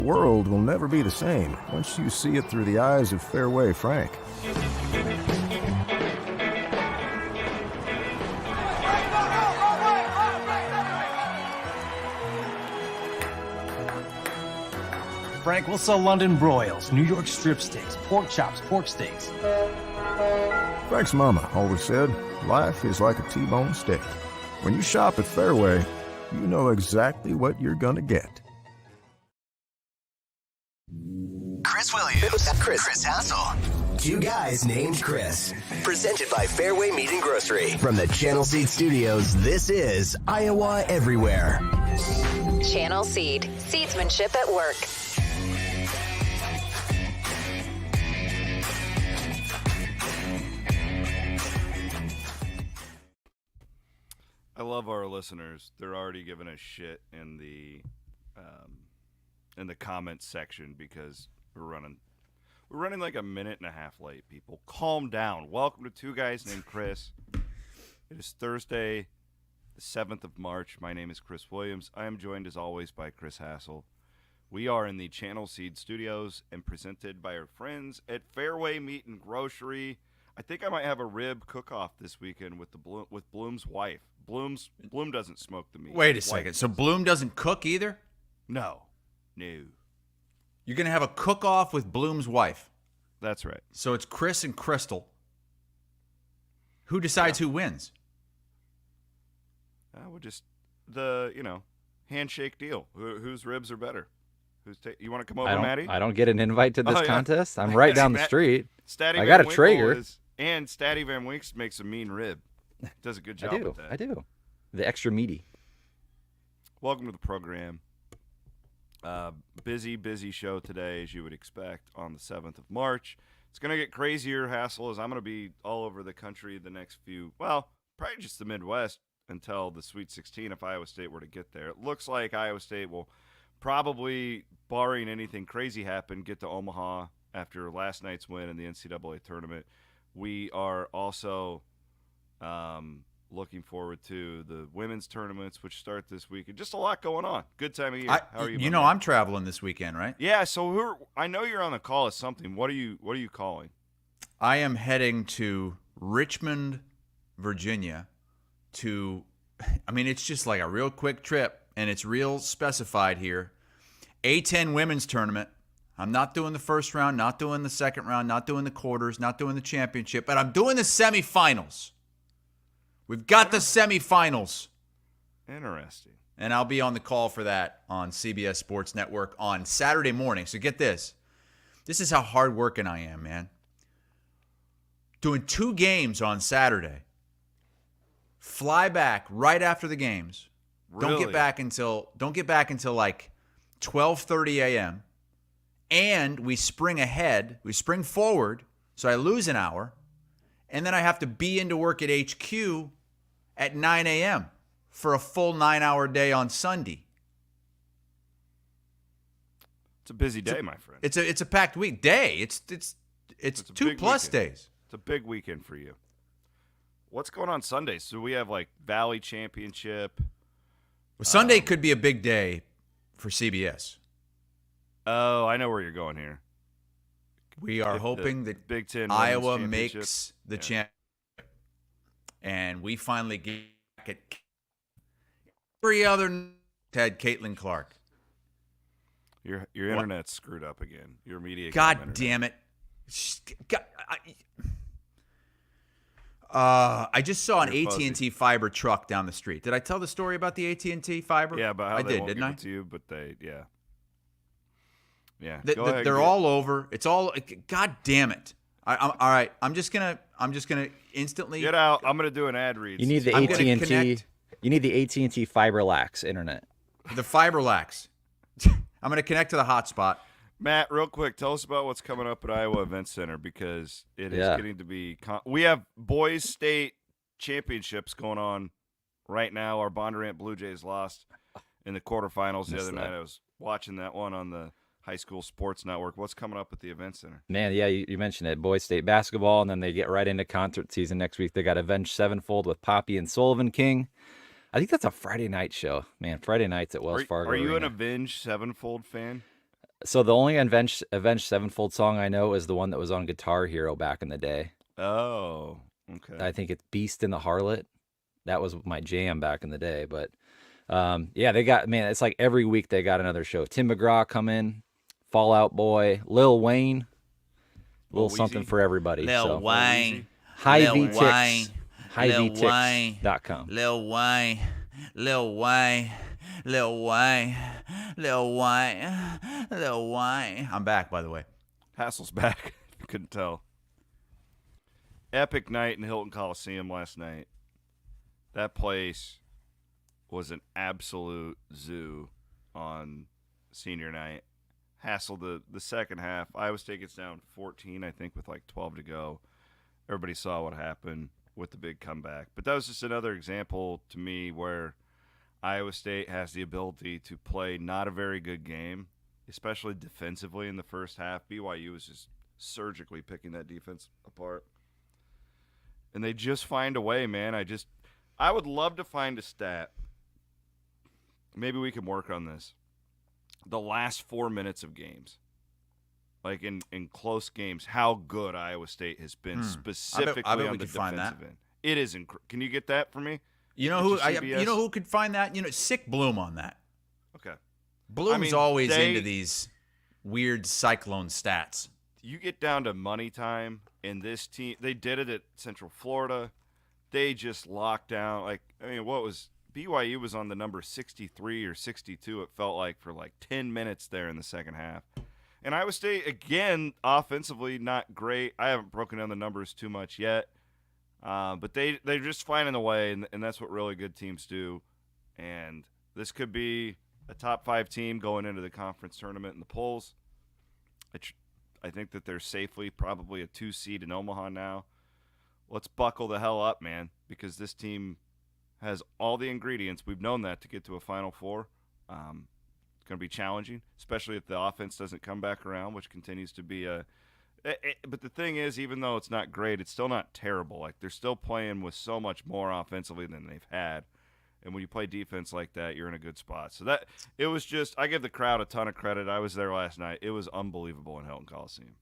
world will never be the same once you see it through the eyes of Fareway Frank. Frank, we'll sell London broils, New York strip steaks, pork chops, pork steaks. Frank's mama always said, life is like a T-bone steak. When you shop at Fareway, you know exactly what you're gonna get. Chris Williams, Chris Hassel. Two guys named Chris. Presented by Fareway Meat and Grocery. From the Channel Seed Studios, this is Iowa Everywhere. Channel Seed. Seedsmanship at work. I love our listeners. They're already giving us shit in the comments section because we're running like a minute and a half late. People, calm down. Welcome to Two Guys Named Chris. It is Thursday, the 7th of March. My name is Chris Williams. I am joined as always by Chris Hassel. We are in the Channel Seed Studios and presented by our friends at Fareway Meat and Grocery. I think I might have a rib cook-off this weekend with Bloom's wife. Bloom doesn't smoke the meat. Wait a second. So Bloom doesn't cook either? No. You're going to have a cook-off with Bloom's wife. That's right. So it's Chris and Crystal. Who decides who wins? We'll just handshake deal. Whose ribs are better? You want to come over, Maddie? I don't get an invite to this contest. I'm right down the street. Statty I got a Van Traeger. Winkle and Statty Van Winkle makes a mean rib. Does a good job with that. I do. The extra meaty. Welcome to the program. Busy show today, as you would expect, on the 7th of March. It's going to get crazier, Hassel, as I'm going to be all over the country the next probably just the Midwest until the Sweet 16 if Iowa State were to get there. It looks like Iowa State will probably, barring anything crazy happen, get to Omaha after last night's win in the NCAA tournament. We are also looking forward to the women's tournaments, which start this week. Just a lot going on. Good time of year. How are you? You know, I'm traveling this weekend, right? Yeah. So I know you're on the call as something. What are you calling? I am heading to Richmond, Virginia. It's just like a real quick trip, and it's real specified here. A10 women's tournament. I'm not doing the first round, not doing the second round, not doing the quarters, not doing the championship, but I'm doing the semifinals. We've got the semifinals. Interesting. And I'll be on the call for that on CBS Sports Network on Saturday morning. So get this. This is how hardworking I am, man. Doing 2 games on Saturday. Fly back right after the games. Really? Don't get back until like 12:30 a.m. And we spring ahead. We spring forward. So I lose an hour. And then I have to be into work at HQ at 9 a.m. for a full 9-hour day on Sunday. It's a busy day, my friend. It's a packed week day. It's 2+ days. It's a big weekend for you. What's going on Sunday? So we have like Valley Championship. Well, Sunday could be a big day for CBS. Oh, I know where you're going here. We are hoping that Big Ten Iowa makes the championship, and we finally get back at every other had Caitlin Clark. Your internet's screwed up again. Your media. God damn it! I just saw an AT&T fiber truck down the street. Did I tell the story about the AT&T fiber? Yeah, but how I they did, won't didn't give I? it to you, but yeah. They're all over. It's all. God damn it! All right. I'm just gonna instantly get out. I'm gonna do an ad read. You need the AT&T. You need the AT&T FiberLax internet. The FiberLax. I'm gonna connect to the hotspot. Matt, real quick, tell us about what's coming up at Iowa Event Center because it is getting to be. We have boys state championships going on right now. Our Bondurant Blue Jays lost in the quarterfinals the other night. I was watching that one on the High School Sports Network. What's coming up at the Event Center? Man, yeah, you mentioned it. Boys State basketball, and then they get right into concert season next week. They got Avenged Sevenfold with Poppy and Sullivan King. I think that's a Friday night show. Man, Friday nights at Wells Fargo Are you Arena. an Avenged Sevenfold fan? So the only Avenged Sevenfold song I know is the one that was on Guitar Hero back in the day. Oh, okay. I think it's Beast in the Harlot. That was my jam back in the day. But yeah, they got, man, it's like every week they got another show. Tim McGraw come in, Fall Out Boy, Lil Wayne, little something for everybody. Lil Wayne. High Lil Wayne. HighVTix.com. Lil Wayne. Lil Wayne. Lil Wayne. Lil Wayne. Lil Wayne. I'm back, by the way. Hassel's back. Couldn't tell. Epic night in Hilton Coliseum last night. That place was an absolute zoo on senior night. Hassel, the second half. Iowa State gets down 14, I think, with like 12 to go. Everybody saw what happened with the big comeback. But that was just another example to me where Iowa State has the ability to play not a very good game, especially defensively in the first half. BYU was just surgically picking that defense apart. And they just find a way, man. I would love to find a stat. Maybe we can work on this. The last 4 minutes of games, like in close games, how good Iowa State has been specifically I bet on we the could find defensive that. end. It is can you get that for me? You know who could find that? Sick Bloom on that. Okay. Bloom's always into these weird Cyclone stats. You get down to money time, and this team, they did it at Central Florida. They just locked down. BYU was on the number 63 or 62, it felt like, for like 10 minutes there in the second half. And Iowa State, again, offensively, not great. I haven't broken down the numbers too much yet. But they're just finding a way, and that's what really good teams do. And this could be a top 5 team going into the conference tournament in the polls. I think that they're safely probably a 2 seed in Omaha now. Let's buckle the hell up, man, because this team has all the ingredients. We've known that to get to a Final Four. It's going to be challenging, especially if the offense doesn't come back around, which continues to be but the thing is, even though it's not great, it's still not terrible. Like, they're still playing with so much more offensively than they've had. And when you play defense like that, you're in a good spot. So it was just, I give the crowd a ton of credit. I was there last night. It was unbelievable in Hilton Coliseum.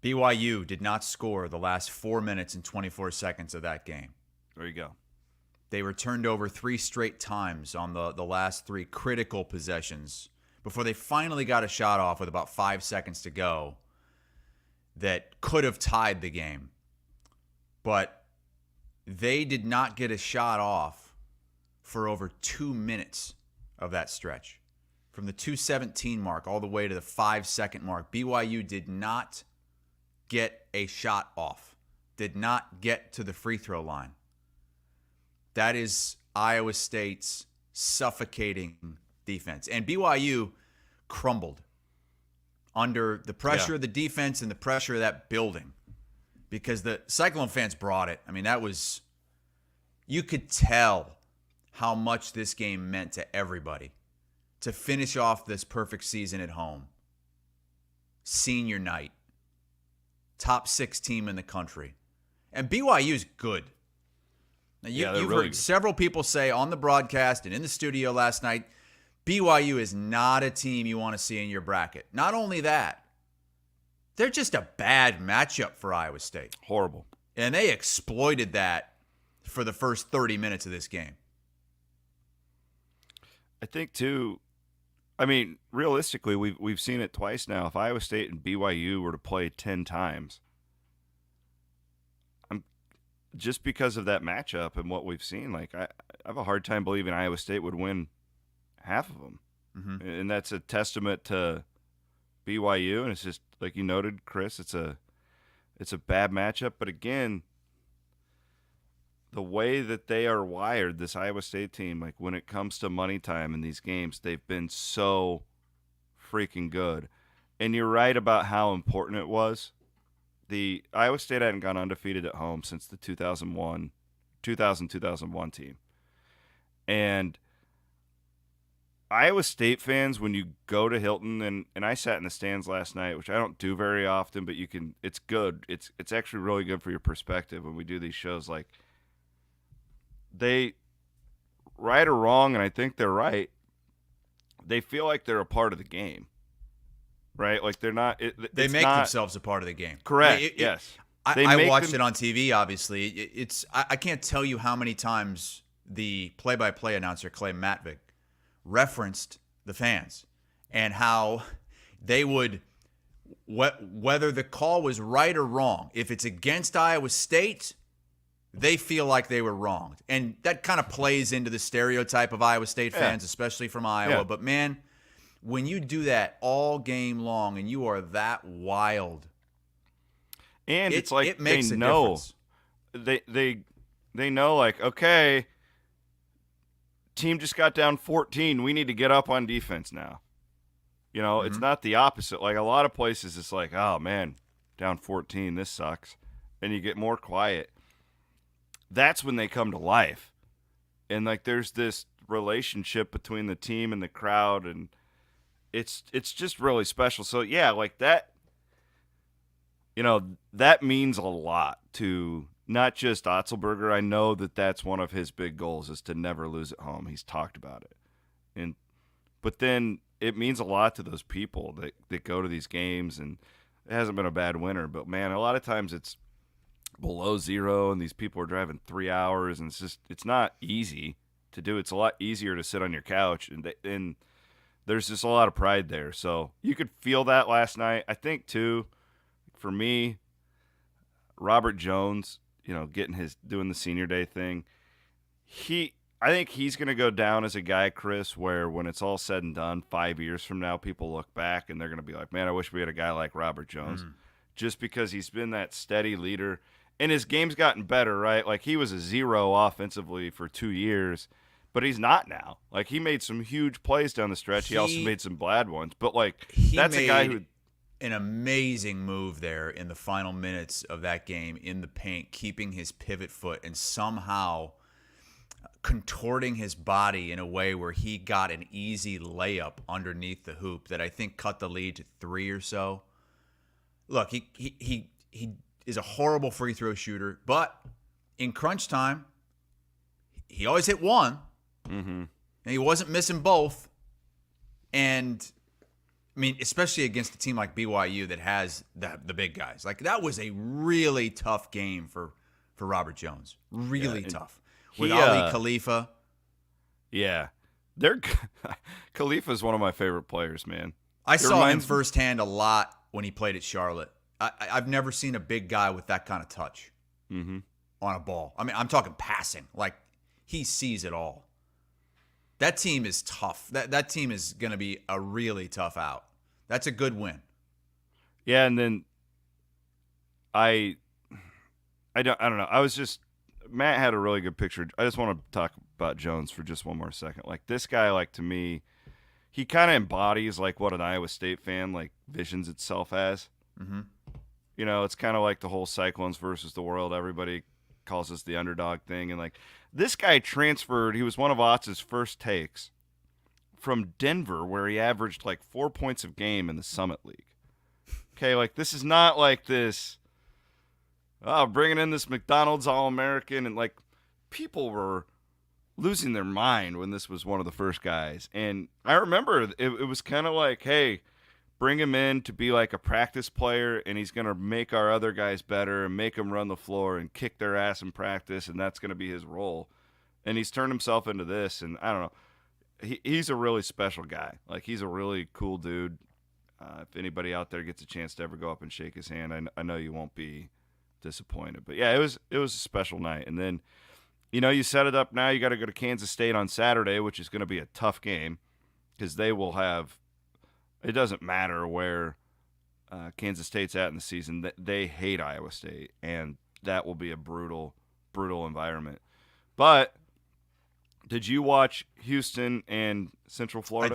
BYU did not score the last 4 minutes and 24 seconds of that game. There you go. They were turned over 3 straight times on the last 3 critical possessions before they finally got a shot off with about 5 seconds to go that could have tied the game. But they did not get a shot off for over 2 minutes of that stretch. From the 2:17 mark all the way to the 5-second mark, BYU did not get a shot off, did not get to the free throw line. That is Iowa State's suffocating defense. And BYU crumbled under the pressure of the defense and the pressure of that building because the Cyclone fans brought it. I mean, you could tell how much this game meant to everybody to finish off this perfect season at home. Senior night. Top 6 team in the country. And BYU's good. Now, you've heard several people say on the broadcast and in the studio last night, BYU is not a team you want to see in your bracket. Not only that, they're just a bad matchup for Iowa State. Horrible. And they exploited that for the first 30 minutes of this game. I think, too, I mean, realistically, we've seen it twice now. If Iowa State and BYU were to play 10 times, just because of that matchup and what we've seen, like I have a hard time believing Iowa State would win half of them. Mm-hmm. And that's a testament to BYU, and it's just like you noted, Chris, it's a bad matchup, but again, the way that they are wired, this Iowa State team, like when it comes to money time in these games, they've been so freaking good. And you're right about how important it was. The Iowa State hadn't gone undefeated at home since the 2000-2001 team. And Iowa State fans, when you go to Hilton, and I sat in the stands last night, which I don't do very often, but it's good. It's actually really good for your perspective when we do these shows. Like, they, right or wrong, and I think they're right, they feel like they're a part of the game. right? Like they're not. They it's make not, themselves a part of the game. Correct. Yes. I watched it on TV. Obviously, I can't tell you how many times the play-by-play announcer Clay Matvick referenced the fans and how they would, whether the call was right or wrong, if it's against Iowa State, they feel like they were wronged. And that kind of plays into the stereotype of Iowa State fans, especially from Iowa. Yeah. But, man, when you do that all game long and you are that wild, and it's like it makes they a know. difference. They know, like, okay, team just got down 14. We need to get up on defense now. You know, it's not the opposite. Like a lot of places, it's like, oh, man, down 14, this sucks. And you get more quiet. That's when they come to life. And, like, there's this relationship between the team and the crowd, and it's just really special. So, yeah, like that, you know, that means a lot to not just Otzelberger. I know that that's one of his big goals is to never lose at home. He's talked about it. But then it means a lot to those people that go to these games, and it hasn't been a bad winter. But, man, a lot of times it's below zero, and these people are driving 3 hours, and it's not easy to do. It's a lot easier to sit on your couch, and there's just a lot of pride there. So you could feel that last night. I think, too, for me, Robert Jones, you know, doing the senior day thing, I think he's going to go down as a guy, Chris, where when it's all said and done, 5 years from now, people look back and they're going to be like, man, I wish we had a guy like Robert Jones, just because he's been that steady leader. And his game's gotten better, right? Like, he was a zero offensively for 2 years, but he's not now. Like, he made some huge plays down the stretch. He also made some bad ones. But, like, that's a guy who... an amazing move there in the final minutes of that game in the paint, keeping his pivot foot and somehow contorting his body in a way where he got an easy layup underneath the hoop that I think cut the lead to 3 or so. Look, he is a horrible free throw shooter, but in crunch time, he always hit one, and he wasn't missing both. And I mean, especially against a team like BYU that has the big guys. Like, that was a really tough game for Robert Jones. Really tough. With Ali Khalifa. Yeah. Khalifa's one of my favorite players, man. I saw him firsthand a lot when he played at Charlotte. I've never seen a big guy with that kind of touch on a ball. I mean, I'm talking passing. Like, he sees it all. That team is tough. That team is going to be a really tough out. That's a good win. Yeah, and then I don't know. Matt had a really good picture. I just want to talk about Jones for just one more second. Like, this guy, like, to me, he kind of embodies like what an Iowa State fan like visions itself as. You know, it's kind of like the whole Cyclones versus the world. Everybody calls us the underdog thing, and like this guy transferred. He was one of Otz's first takes from Denver, where he averaged like 4 points a game in the Summit League. Okay, like this is not like this. Oh, bringing in this McDonald's All-American, and like people were losing their mind when this was one of the first guys. And I remember it was kind of like, hey, bring him in to be like a practice player, and he's going to make our other guys better and make them run the floor and kick their ass in practice, and that's going to be his role. And he's turned himself into this, and I don't know. He's a really special guy. Like, he's a really cool dude. If anybody out there gets a chance to ever go up and shake his hand, I know you won't be disappointed. But yeah, it was a special night. And then, you know, you set it up now. You got to go to Kansas State on Saturday, which is going to be a tough game because they will have. It doesn't matter where Kansas State's at in the season. They hate Iowa State, and that will be a brutal, brutal environment. But did you watch Houston and Central Florida?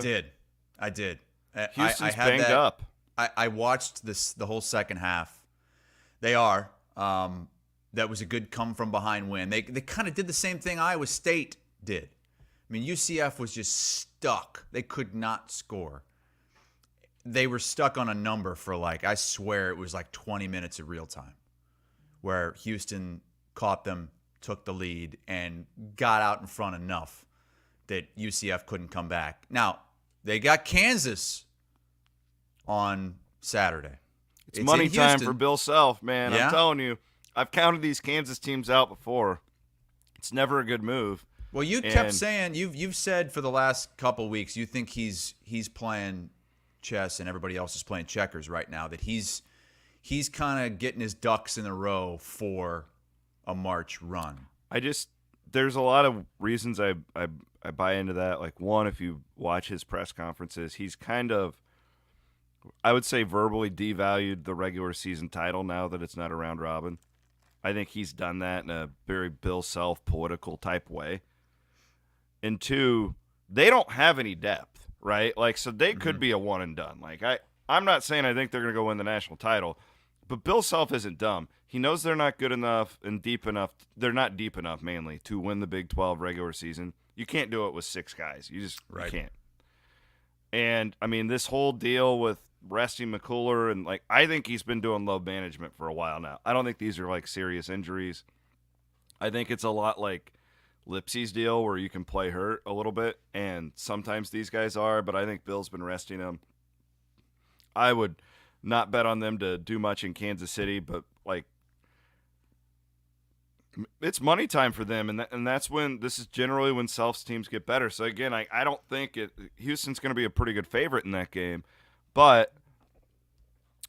I did. Houston's banged up. I watched the whole second half. They are. That was a good come-from-behind win. They kind of did the same thing Iowa State did. I mean, UCF was just stuck. They could not score. They were stuck on a number for, like, I swear it was like 20 minutes of real time where Houston caught them, took the lead, and got out in front enough that UCF couldn't come back. Now, they got Kansas on Saturday. It's money in time Houston. for Bill Self, man. Yeah? I'm telling you, I've counted these Kansas teams out before. It's never a good move. Well, you kept saying you've said for the last couple weeks you think he's playing chess and everybody else is playing checkers right now. That he's kind of getting his ducks in a row for a March run. There's a lot of reasons I buy into that. Like, one, if you watch his press conferences, he's kind of, I would say, verbally devalued the regular season title now that it's not a round robin. I think he's done that in a very Bill Self political type way. And two, they don't have any depth, right? Like, so they could be a one and done. Like, I'm not saying I think they're going to go win the national title, but Bill Self isn't dumb. He knows they're not good enough and deep enough. They're not deep enough, mainly, to win the Big 12 regular season. You can't do it with 6 guys. You can't. And, I mean, this whole deal with resting McCuller, and, like, I think he's been doing load management for a while now. I don't think these are, like, serious injuries. I think it's a lot like Lipsy's deal where you can play hurt a little bit, and sometimes these guys are, but I think Bill's been resting them. I would not bet on them to do much in Kansas City, but, like, it's money time for them, and that's when this is generally when Self's teams get better. So again, I don't think Houston's going to be a pretty good favorite in that game, but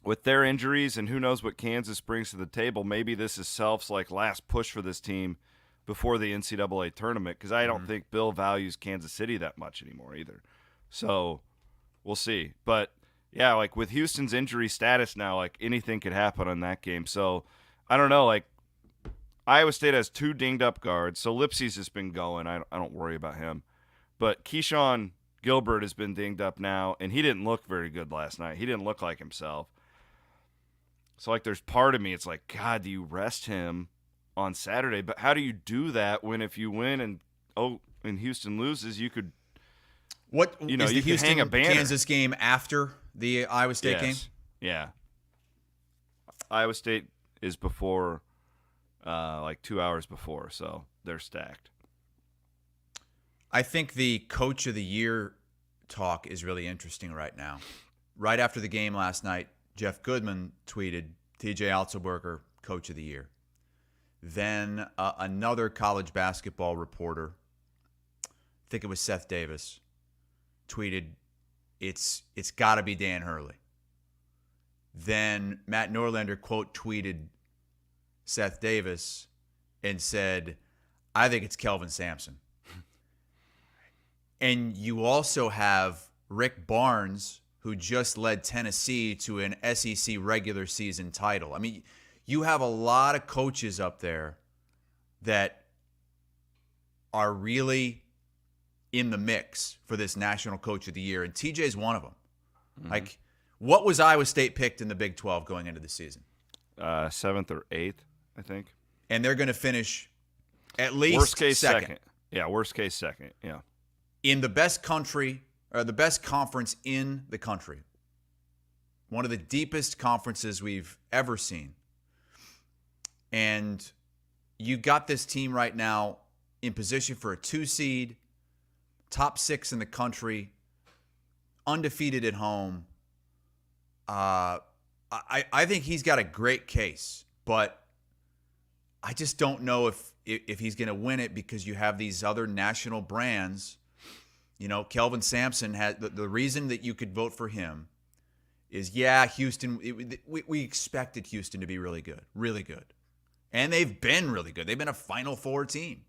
with their injuries and who knows what Kansas brings to the table, maybe this is Self's like last push for this team before the NCAA tournament, because I don't think Bill values Kansas City that much anymore either. So we'll see, but yeah, like with Houston's injury status now, like anything could happen on that game. So I don't know, like. Iowa State has 2 dinged-up guards, so Lipsy's just been going. I don't worry about him. But Keyshawn Gilbert has been dinged up now, and he didn't look very good last night. He didn't look like himself. So, like, there's part of me, it's like, God, do you rest him on Saturday? But how do you do that when if you win and Houston loses, you could What you know, is you the can hang a Houston banner. Kansas game after the Iowa State game? Yeah. Iowa State is before like 2 hours before, so they're stacked. I think the Coach of the Year talk is really interesting right now. Right after the game last night, Jeff Goodman tweeted, TJ Otzelberger, Coach of the Year. Then another college basketball reporter, I think it was Seth Davis, tweeted, it's got to be Dan Hurley. Then Matt Norlander quote tweeted Seth Davis and said, I think it's Kelvin Sampson. And you also have Rick Barnes, who just led Tennessee to an SEC regular season title. I mean, you have a lot of coaches up there that are really in the mix for this National Coach of the Year, and TJ's one of them. Mm-hmm. Like, what was Iowa State picked in the Big 12 going into the season? 7th or 8th, I think. And they're going to finish at least worst case second. Yeah, worst case second. Yeah. In the best country, or the best conference in the country. One of the deepest conferences we've ever seen. And you got this team right now in position for a 2 seed, top 6 in the country, undefeated at home. I think he's got a great case, but I just don't know if he's going to win it because you have these other national brands. You know, Kelvin Sampson had the reason that you could vote for him is, Houston. We expected Houston to be really good, and they've been really good. They've been a Final Four team,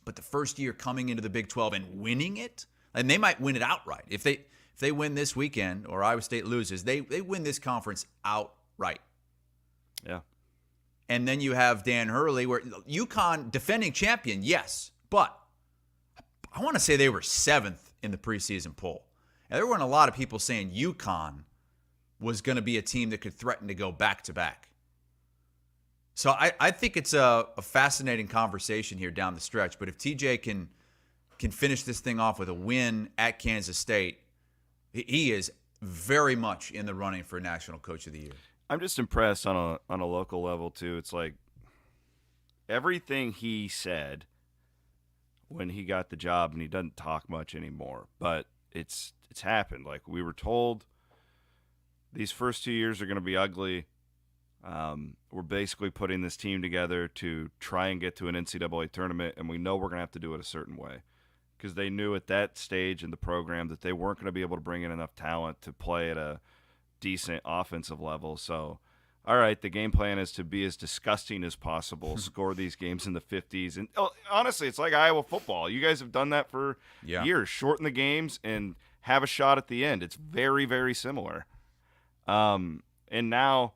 but the first year coming into the Big 12 and winning it, and they might win it outright if they win this weekend or Iowa State loses, they win this conference outright. Yeah. And then you have Dan Hurley, where UConn, defending champion, yes, but I want to say they were 7th in the preseason poll. And there weren't a lot of people saying UConn was going to be a team that could threaten to go back-to-back. So I think it's a fascinating conversation here down the stretch. But if TJ can finish this thing off with a win at Kansas State, he is very much in the running for National Coach of the Year. I'm just impressed on a local level too. It's like everything he said when he got the job, and he doesn't talk much anymore, but it's happened. Like, we were told these first 2 years are going to be ugly. We're basically putting this team together to try and get to an NCAA tournament, and we know we're going to have to do it a certain way because they knew at that stage in the program that they weren't going to be able to bring in enough talent to play at a decent offensive level. So, all right, the game plan is to be as disgusting as possible, score these games in the 50s. And honestly, it's like Iowa football. You guys have done that for years. Shorten the games and have a shot at the end. It's very, very similar. And now,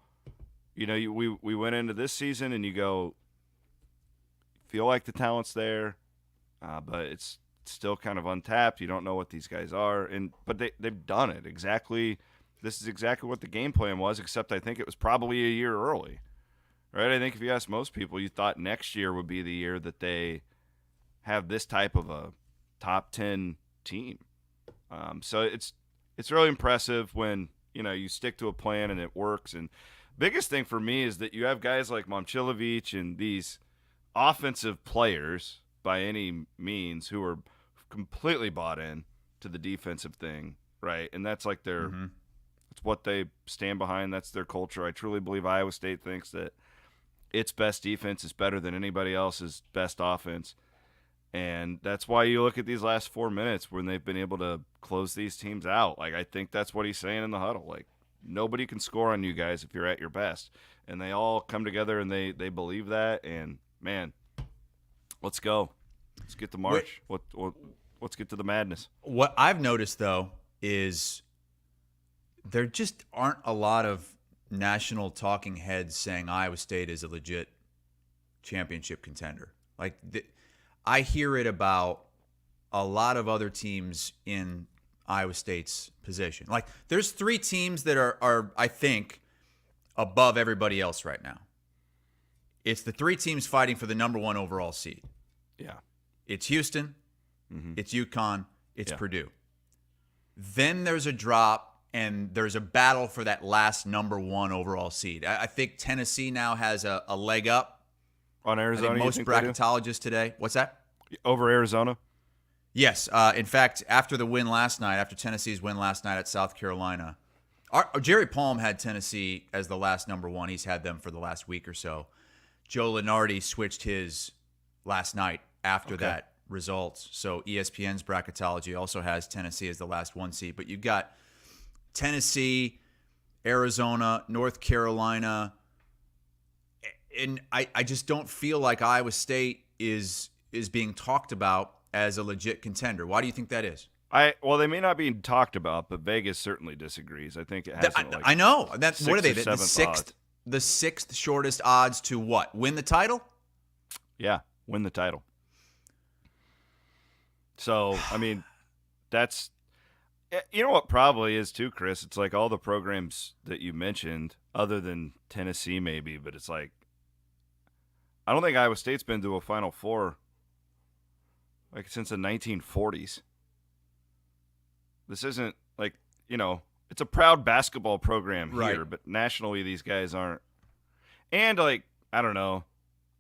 we went into this season and you go, feel like the talent's there, but it's still kind of untapped. You don't know what these guys are. But they've done it exactly. This is exactly what the game plan was, except I think it was probably a year early, right? I think if you ask most people, you thought next year would be the year that they have this type of a top 10 team. So it's really impressive when, you stick to a plan and it works. And biggest thing for me is that you have guys like Momcilovic and these offensive players by any means who are completely bought in to the defensive thing, right? And that's like their it's what they stand behind. That's their culture. I truly believe Iowa State thinks that its best defense is better than anybody else's best offense. And that's why you look at these last 4 minutes when they've been able to close these teams out. Like, I think that's what he's saying in the huddle. Like, nobody can score on you guys if you're at your best. And they all come together and they believe that. And, man, let's go. Let's get to March. Let's get to the madness. What I've noticed, though, is there just aren't a lot of national talking heads saying Iowa State is a legit championship contender. Like, I hear it about a lot of other teams in Iowa State's position. Like, there's 3 teams that are I think, above everybody else right now. It's the 3 teams fighting for the number 1 overall seed. Yeah. It's Houston, it's UConn, it's Purdue. Then there's a drop, and there's a battle for that last number 1 overall seed. I think Tennessee now has a leg up on Arizona. I think most bracketologists today. What's that? Over Arizona? Yes. In fact, after Tennessee's win last night at South Carolina, Jerry Palm had Tennessee as the last number 1. He's had them for the last week or so. Joe Lunardi switched his last night after that result. So ESPN's bracketology also has Tennessee as the last 1 seed. But you've got Tennessee, Arizona, North Carolina, and I just don't feel like Iowa State is being talked about as a legit contender. Why do you think that is? Well, they may not be talked about, but Vegas certainly disagrees. I think it has. I know. That's what are they? The sixth shortest odds to what? Win the title? Yeah, win the title. So, I mean, that's what probably is too, Chris. It's like all the programs that you mentioned, other than Tennessee maybe, but it's like I don't think Iowa State's been to a Final Four like since the 1940s. This isn't like, it's a proud basketball program here, but nationally these guys aren't. And like, I don't know.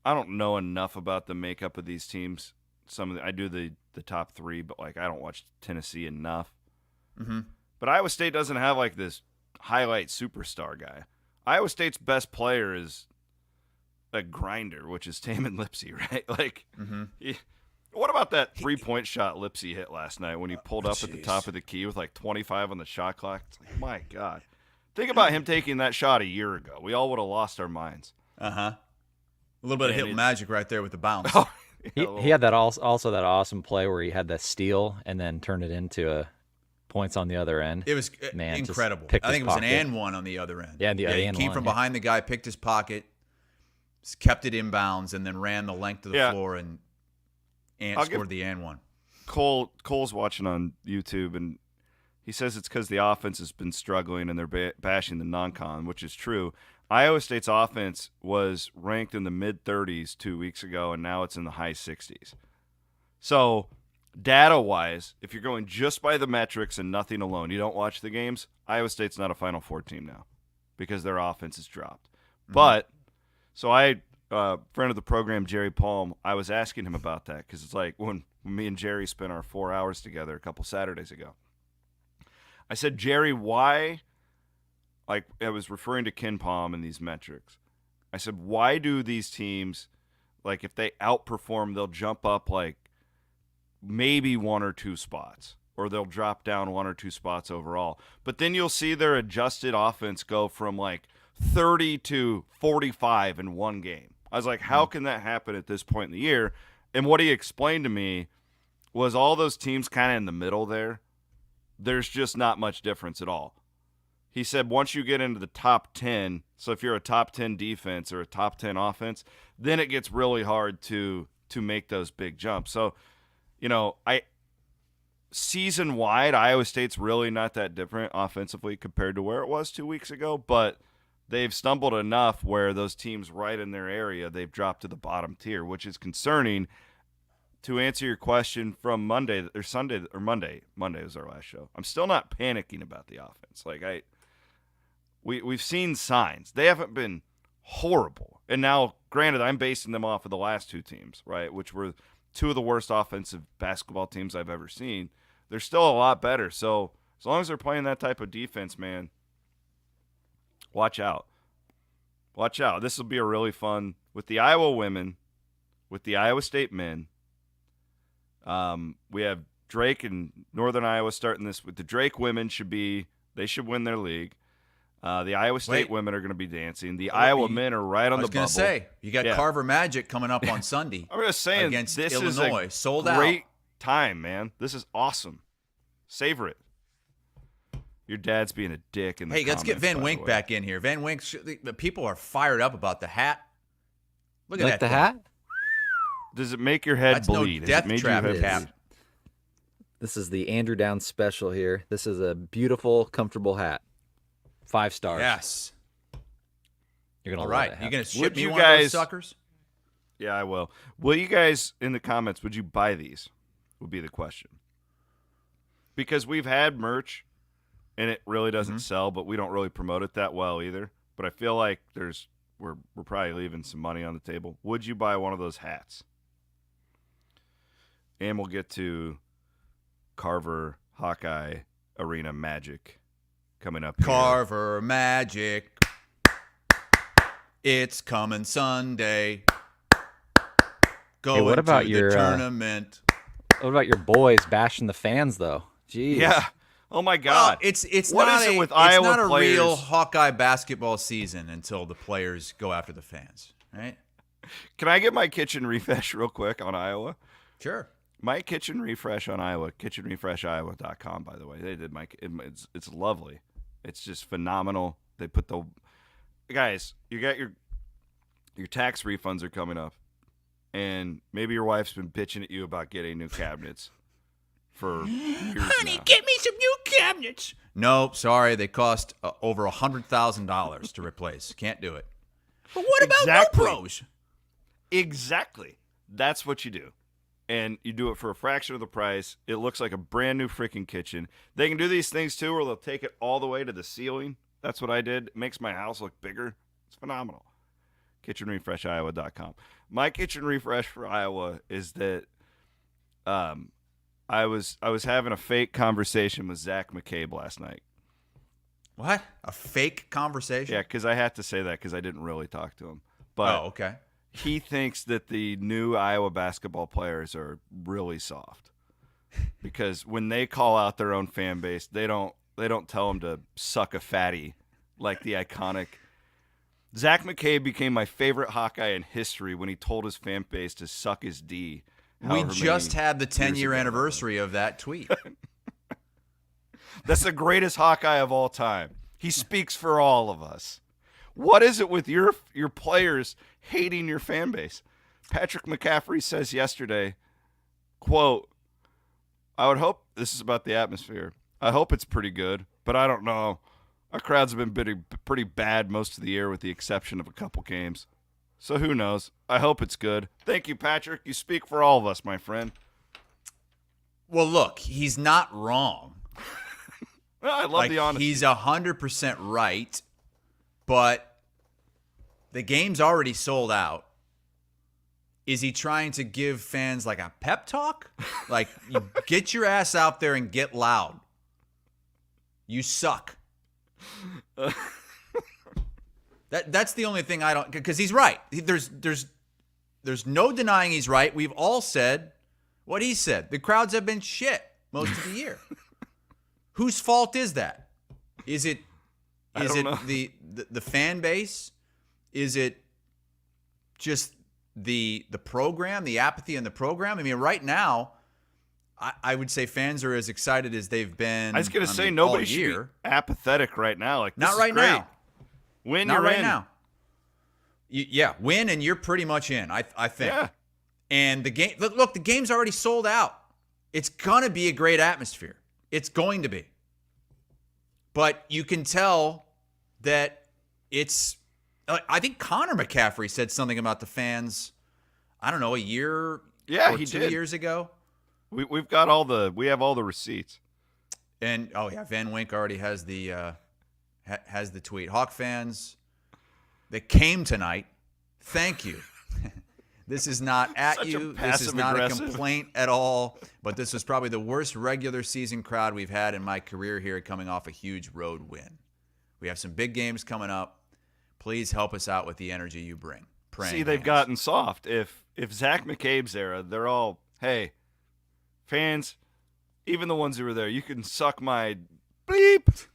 I don't know enough about the makeup of these teams. I do the top 3, but like I don't watch Tennessee enough. But Iowa State doesn't have like this highlight superstar guy. Iowa State's best player is a grinder, which is Tamin Lipsey, right? Like, what about that 3-point shot Lipsey hit last night when he pulled up at the top of the key with like 25 on the shot clock? It's like, my God. Think about him taking that shot a year ago. We all would have lost our minds. A little bit of Hilton magic right there with the bounce. He had that also that awesome play where he had that steal and then turned it into points on the other end. It was incredible. I think it was an and one on the other end. Yeah, he came from behind the guy, picked his pocket, kept it inbounds, and then ran the length of the floor and scored the and one. Cole's watching on YouTube, and he says it's because the offense has been struggling and they're bashing the non-con, which is true. Iowa State's offense was ranked in the mid-30s 2 weeks ago, and now it's in the high 60s. So data-wise, if you're going just by the metrics and nothing alone, you don't watch the games, Iowa State's not a Final Four team now because their offense has dropped. But so friend of the program, Jerry Palm, I was asking him about that because it's like when me and Jerry spent our 4 hours together a couple Saturdays ago. I said, Jerry, why like I was referring to Ken Palm and these metrics. I said, why do these teams, like if they outperform, they'll jump up like maybe 1 or 2 spots, or they'll drop down 1 or 2 spots overall. But then you'll see their adjusted offense go from like 30 to 45 in one game. I was like, how can that happen at this point in the year? And what he explained to me was all those teams kind of in the middle there, there's just not much difference at all. He said once you get into the top 10, so if you're a top 10 defense or a top 10 offense, then it gets really hard to make those big jumps. So, you know, season-wide, Iowa State's really not that different offensively compared to where it was 2 weeks ago, but they've stumbled enough where those teams right in their area, they've dropped to the bottom tier, which is concerning. To answer your question from Monday was our last show. I'm still not panicking about the offense. Like we've seen signs. They haven't been horrible. And now, granted, I'm basing them off of the last 2 teams, right, which were 2 of the worst offensive basketball teams I've ever seen. They're still a lot better. So as long as they're playing that type of defense, man, watch out. Watch out. This will be a really fun with the Iowa women, with the Iowa State men. We have Drake and Northern Iowa starting this with the Drake women they should win their league. The Iowa State women are going to be dancing. The Iowa men are right on the bubble. I was going to say, you got Carver Magic coming up on Sunday. I'm just saying, against this Illinois. is a Sold great out. time, man. This is awesome. Savor it. Your dad's being a dick in the comments. Let's get Van Wink back in here. Van Wink, the people are fired up about the hat. Look at that. Like the hat? Does it make your head That's bleed? No death trap hat. This is the Andrew Downs special here. This is a beautiful, comfortable hat. 5 stars. Yes. You're gonna all love right. that You gonna hat. ship me one of those suckers? Yeah, I will. Will you guys in the comments? Would you buy these? Would be the question. Because we've had merch, and it really doesn't sell, but we don't really promote it that well either. But I feel like we're probably leaving some money on the table. Would you buy one of those hats? And we'll get to Carver Hawkeye Arena Magic coming up here. Carver Magic. It's coming Sunday. Going what about to your the tournament. What about your boys bashing the fans though? Jeez. Yeah. Oh my God. Well, it's what not is it with it's Iowa not a players? real Hawkeye basketball season until the players go after the fans, right? Can I get my kitchen refresh real quick on Iowa? Sure. My kitchen refresh on Iowa, kitchenrefreshiowa.com, by the way. They did it's lovely. It's just phenomenal. They put guys, you got your tax refunds are coming up. And maybe your wife's been bitching at you about getting new cabinets for years Honey, now. get me some new cabinets. No, sorry, they cost over $100,000 to replace. Can't do it. But what about GoPros? Exactly. That's what you do. And you do it for a fraction of the price. It looks like a brand new freaking kitchen. They can do these things too where they'll take it all the way to the ceiling. That's what I did. It makes my house look bigger. It's phenomenal. kitchenrefreshiowa.com. My kitchen refresh for Iowa is that I was having a fake conversation with Zach McCabe last night. What? A fake conversation? Yeah, because I had to say that because I didn't really talk to him. But okay. He thinks that the new Iowa basketball players are really soft because when they call out their own fan base, they don't tell them to suck a fatty like the iconic. Zach McCabe became my favorite Hawkeye in history when he told his fan base to suck his D. We just had the 10-year anniversary of that tweet. That's the greatest Hawkeye of all time. He speaks for all of us. What is it with your players hating your fan base? Patrick McCaffrey says yesterday, quote, I would hope, this is about the atmosphere, I hope it's pretty good, but I don't know. Our crowds have been pretty bad most of the year with the exception of a couple games. So who knows? I hope it's good. Thank you, Patrick. You speak for all of us, my friend. Well, look, he's not wrong. Well, I love the honesty. He's 100% right, but the game's already sold out. Is he trying to give fans like a pep talk? Like, you get your ass out there and get loud. You suck. That's the only thing I don't, because he's right. There's no denying he's right. We've all said what he said. The crowds have been shit most of the year. Whose fault is that? Is it the fan base? Is it just the program, the apathy in the program? I mean, right now, I would say fans are as excited as they've been. I was going to say nobody all year. should be apathetic right now. Like, not this right is great. now. Win, Not you're right in. now. Yeah, win and you're pretty much in. I think. Yeah. And the game. Look, the game's already sold out. It's gonna be a great atmosphere. It's going to be. But you can tell that it's. I think Connor McCaffrey said something about the fans. I don't know, a year. Yeah, or he 2 did. years ago. We have all the receipts. And Van Wink already has the tweet. Hawk fans that came tonight, thank you. This is not at Such a you. This is not a passive-aggressive. complaint at all. But this was probably the worst regular season crowd we've had in my career here, coming off a huge road win. We have some big games coming up. Please help us out with the energy you bring. Praying See, they've hands. gotten soft. If Zach McCabe's era, they're all, hey, fans, even the ones who were there, you can suck my bleep.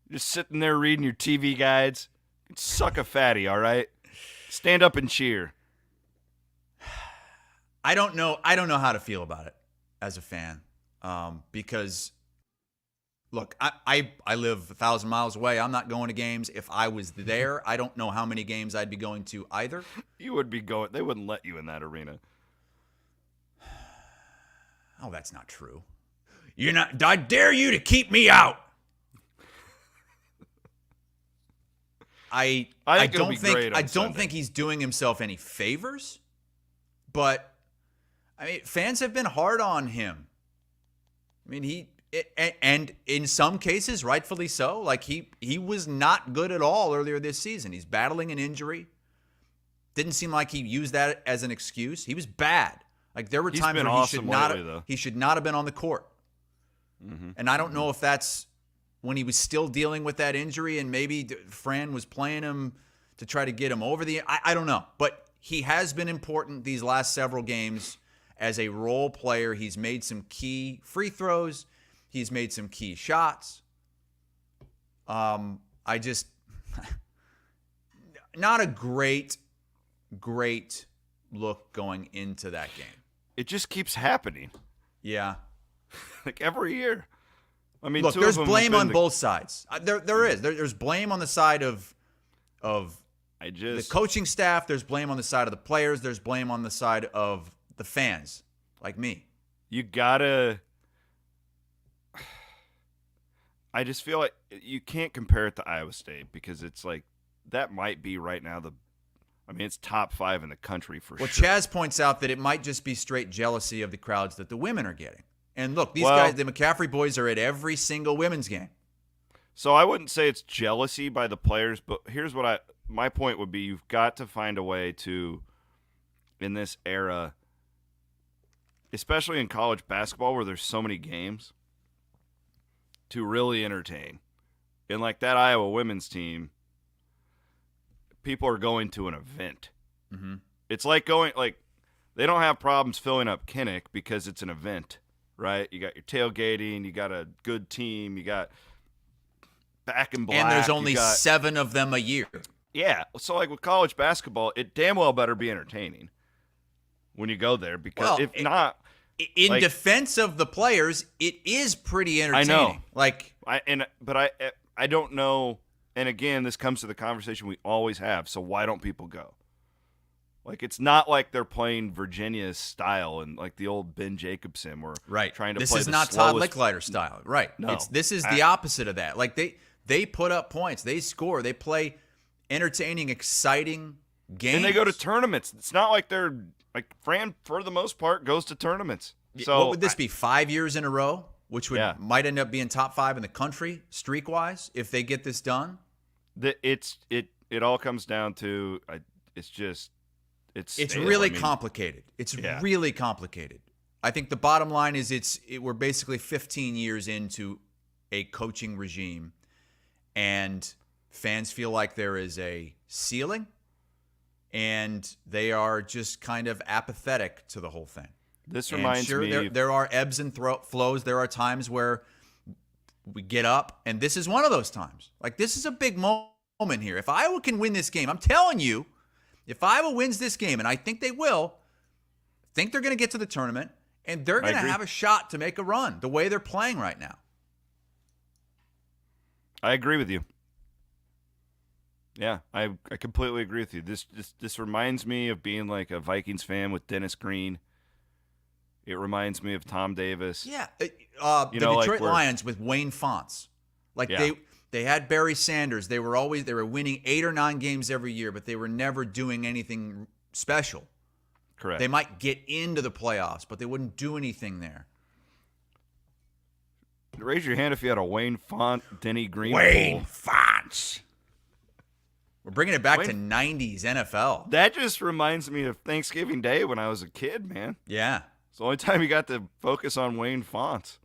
Just sitting there reading your TV guides. Suck a fatty, all right? Stand up and cheer. I don't know how to feel about it as a fan, because, look, I live 1,000 miles away. I'm not going to games. If I was there, I don't know how many games I'd be going to either. You would be going. They wouldn't let you in that arena. Oh, that's not true. You're not. I dare you to keep me out. I think it'll don't be think great on I don't Sunday. think he's doing himself any favors, but I mean, fans have been hard on him. I mean, and in some cases, rightfully so. Like he was not good at all earlier this season. He's battling an injury. Didn't seem like he used that as an excuse. He was bad. Like there were He's times been where awesome lately, though. he should not have been on the court. Mm-hmm. And I don't know if that's when he was still dealing with that injury and maybe Fran was playing him to try to get him over the. I don't know, but he has been important these last several games as a role player. He's made some key free throws. He's made some key shots. I just not a great look going into that game. It just keeps happening. Yeah. Like every year. I mean, Look, two there's of them blame have on been both sides. There is. There's blame on the side of the coaching staff. There's blame on the side of the players. There's blame on the side of the fans, like me. You gotta. I just feel like you can't compare it to Iowa State because it's like that might be right now it's top 5 in the country for Well, sure. Chaz points out that it might just be straight jealousy of the crowds that the women are getting. And look, these Well- guys, the McCaffrey boys, are at every single women's game. So I wouldn't say it's jealousy by the players, but here's what my point would be: you've got to find a way to, in this era, especially in college basketball where there's so many games, to really entertain. And like that Iowa women's team, people are going to an event. Mm-hmm. It's like they don't have problems filling up Kinnick because it's an event, right? You got your tailgating, you got a good team, you got back in black. And there's you only got- 7 of them a year. Yeah. So like with college basketball, it damn well better be entertaining when you go there because Well, if not, In like- defense of the players, it is pretty entertaining. I know. Like, I don't know. And again, this comes to the conversation we always have. So why don't people go? Like it's not like they're playing Virginia's style and like the old Ben Jacobson or right. trying to this play is the not Todd slowest- Licklider style. Right. No. This is the opposite of that. Like they put up points. They score. They play entertaining, exciting games. And they go to tournaments. It's not like they're like Fran for the most part goes to tournaments. So what would this be? 5 years in a row, which might end up being top 5 in the country streak wise if they get this done. It all comes down to it's stale. Really I mean, complicated. It's really complicated. I think the bottom line is we're basically 15 years into a coaching regime, and fans feel like there is a ceiling, and they are just kind of apathetic to the whole thing. This And reminds sure, me. there are ebbs and flows. There are times where we get up, and this is one of those times. Like, this is a big moment here. If Iowa can win this game, I'm telling you, if Iowa wins this game, and I think they will, think they're going to get to the tournament, and they're going to have a shot to make a run the way they're playing right now. I agree with you. Yeah, I completely agree with you. This reminds me of being like a Vikings fan with Dennis Green. It reminds me of Tom Davis. Yeah, You the know, like Detroit where- Lions with Wayne Fonts. Like Yeah. they had Barry Sanders. They were winning 8 or 9 games every year, but they were never doing anything special. Correct. They might get into the playoffs, but they wouldn't do anything there. Raise your hand if you had a Wayne Font, Denny Green. poll. Fonts. We're bringing it back Wayne- to 90s NFL. That just reminds me of Thanksgiving Day when I was a kid, man. Yeah. It's the only time you got to focus on Wayne Fonts.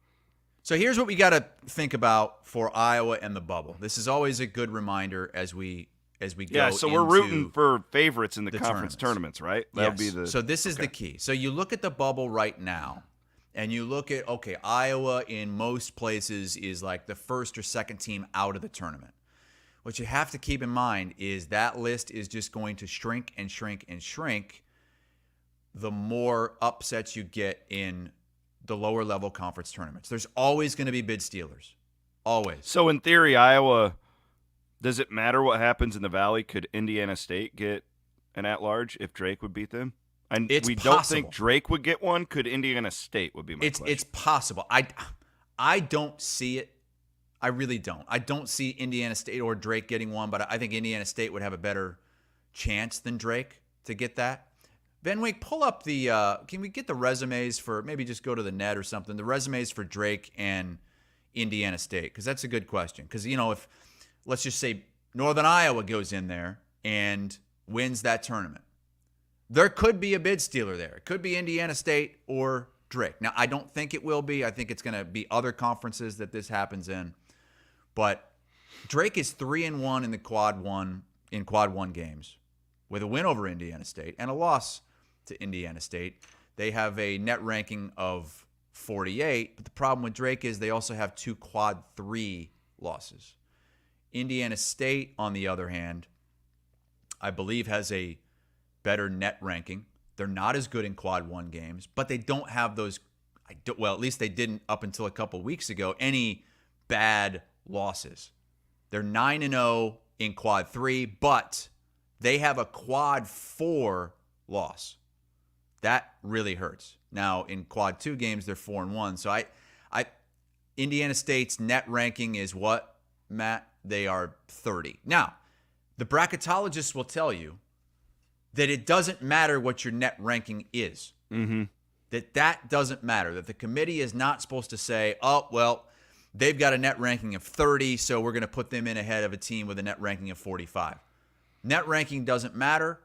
So here's what we got to think about for Iowa and the bubble. This is always a good reminder as we go. Yeah, so we're into rooting for favorites in the the conference tournaments, right? Yes. That'll be the. So this is the key. So you look at the bubble right now, and you look at, okay, Iowa in most places is like the first or second team out of the tournament. What you have to keep in mind is that list is just going to shrink and shrink and shrink the more upsets you get in the lower level conference tournaments. There's always going to be bid stealers. Always. So in theory, Iowa, does it matter what happens in the Valley? Could Indiana State get an at-large if Drake would beat them? And It's we don't think possible. Drake would get one. Could Indiana State would be my question. It's possible. I don't see it. I really don't. I don't see Indiana State or Drake getting one, but I think Indiana State would have a better chance than Drake to get that. Van Wyk, pull up the can we get the resumes for, maybe just go to the net or something, the resumes for Drake and Indiana State, because that's a good question. Because, you know, if, let's just say Northern Iowa goes in there and wins that tournament, there could be a bid stealer there. It could be Indiana State or Drake. Now, I don't think it will be. I think it's going to be other conferences that this happens in. But Drake is 3-1 in the quad one games, with a win over Indiana State and a loss to Indiana State. They have a net ranking of 48, but the problem with Drake is they also have 2 quad 3 losses. Indiana State, on the other hand, I believe has a better net ranking. They're not as good in quad 1 games, but they don't have those, well, at least they didn't up until a couple weeks ago, any bad losses. They're 9-0 in quad 3, but they have a quad 4 loss. That really hurts. Now, in quad 2 games, they're 4-1. So Indiana State's net ranking is what, Matt? They are 30. Now, the bracketologists will tell you that it doesn't matter what your net ranking is. Mm-hmm. That doesn't matter. That the committee is not supposed to say, oh, well, they've got a net ranking of 30, so we're going to put them in ahead of a team with a net ranking of 45. Net ranking doesn't matter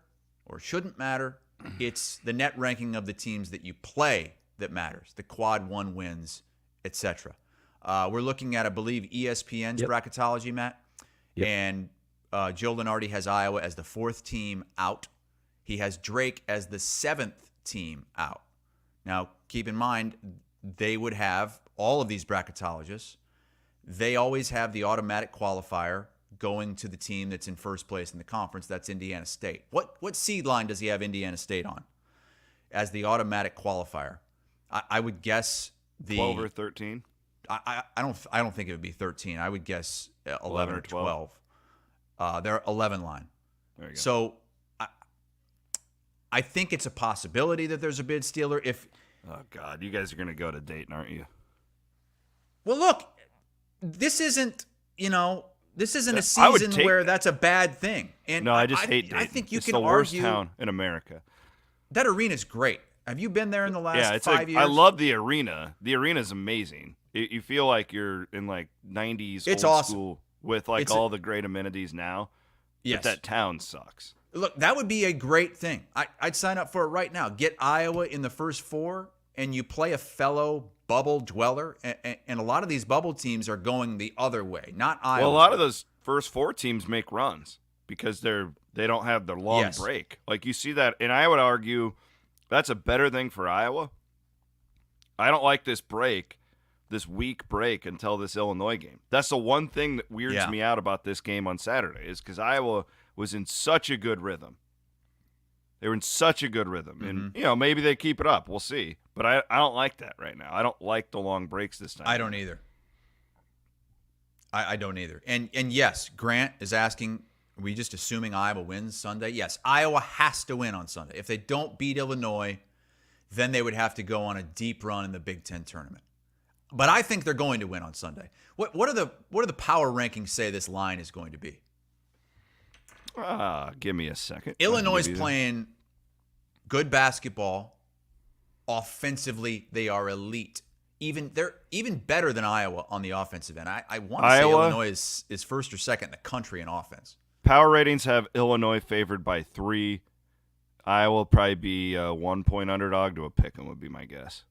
or shouldn't matter. It's the net ranking of the teams that you play that matters, the quad 1 wins, etc. We're looking at, I believe, ESPN's bracketology, Matt. Yep. And Joe Lenardi has Iowa as the 4th team out. He has Drake as the 7th team out. Now, keep in mind, they would have, all of these bracketologists, they always have the automatic qualifier going to the team that's in first place in the conference. That's Indiana State. What seed line does he have Indiana State on as the automatic qualifier? I would guess the 12 or 13. I don't think it would be 13. I would guess 11 or 12. They're 11 line. There you go. So I think it's a possibility that there's a bid stealer. Oh God, you guys are gonna go to Dayton, aren't you? Well, look, this isn't a I would season take where that. that's a bad thing. And No, I just hate Dayton. I think you it's can the worst argue town in America. that arena's great. Have you been there in the last Yeah, it's 5 like years? I love the arena. The arena's amazing. You feel like you're in like 90s It's old awesome. school with like It's all the great amenities now. Yes. But that town sucks. Look, that would be a great thing. I'd sign up for it right now. Get Iowa in the first 4, and you play a fellow bubble dweller. And a lot of these bubble teams are going the other way, not Iowa. Well, a lot of those first 4 teams make runs because they don't have their long Yes. break. Like you see that, and I would argue that's a better thing for Iowa. I don't like this week break until this Illinois game. That's the one thing that weirds me out about this game on Saturday is because Iowa was in such a good rhythm. They were in such a good rhythm. And, maybe they keep it up. We'll see. But I don't like that right now. I don't like the long breaks this time. I don't either. I don't either. And yes, Grant is asking, are we just assuming Iowa wins Sunday? Yes, Iowa has to win on Sunday. If they don't beat Illinois, then they would have to go on a deep run in the Big Ten tournament. But I think they're going to win on Sunday. What do the power rankings say this line is going to be? Give me a second. Illinois is playing good basketball. Offensively, they are elite. They're even better than Iowa on the offensive end. I want to say Illinois is first or second in the country in offense. Power ratings have Illinois favored by 3. Iowa will probably be a 1-point underdog to a pick 'em would be my guess.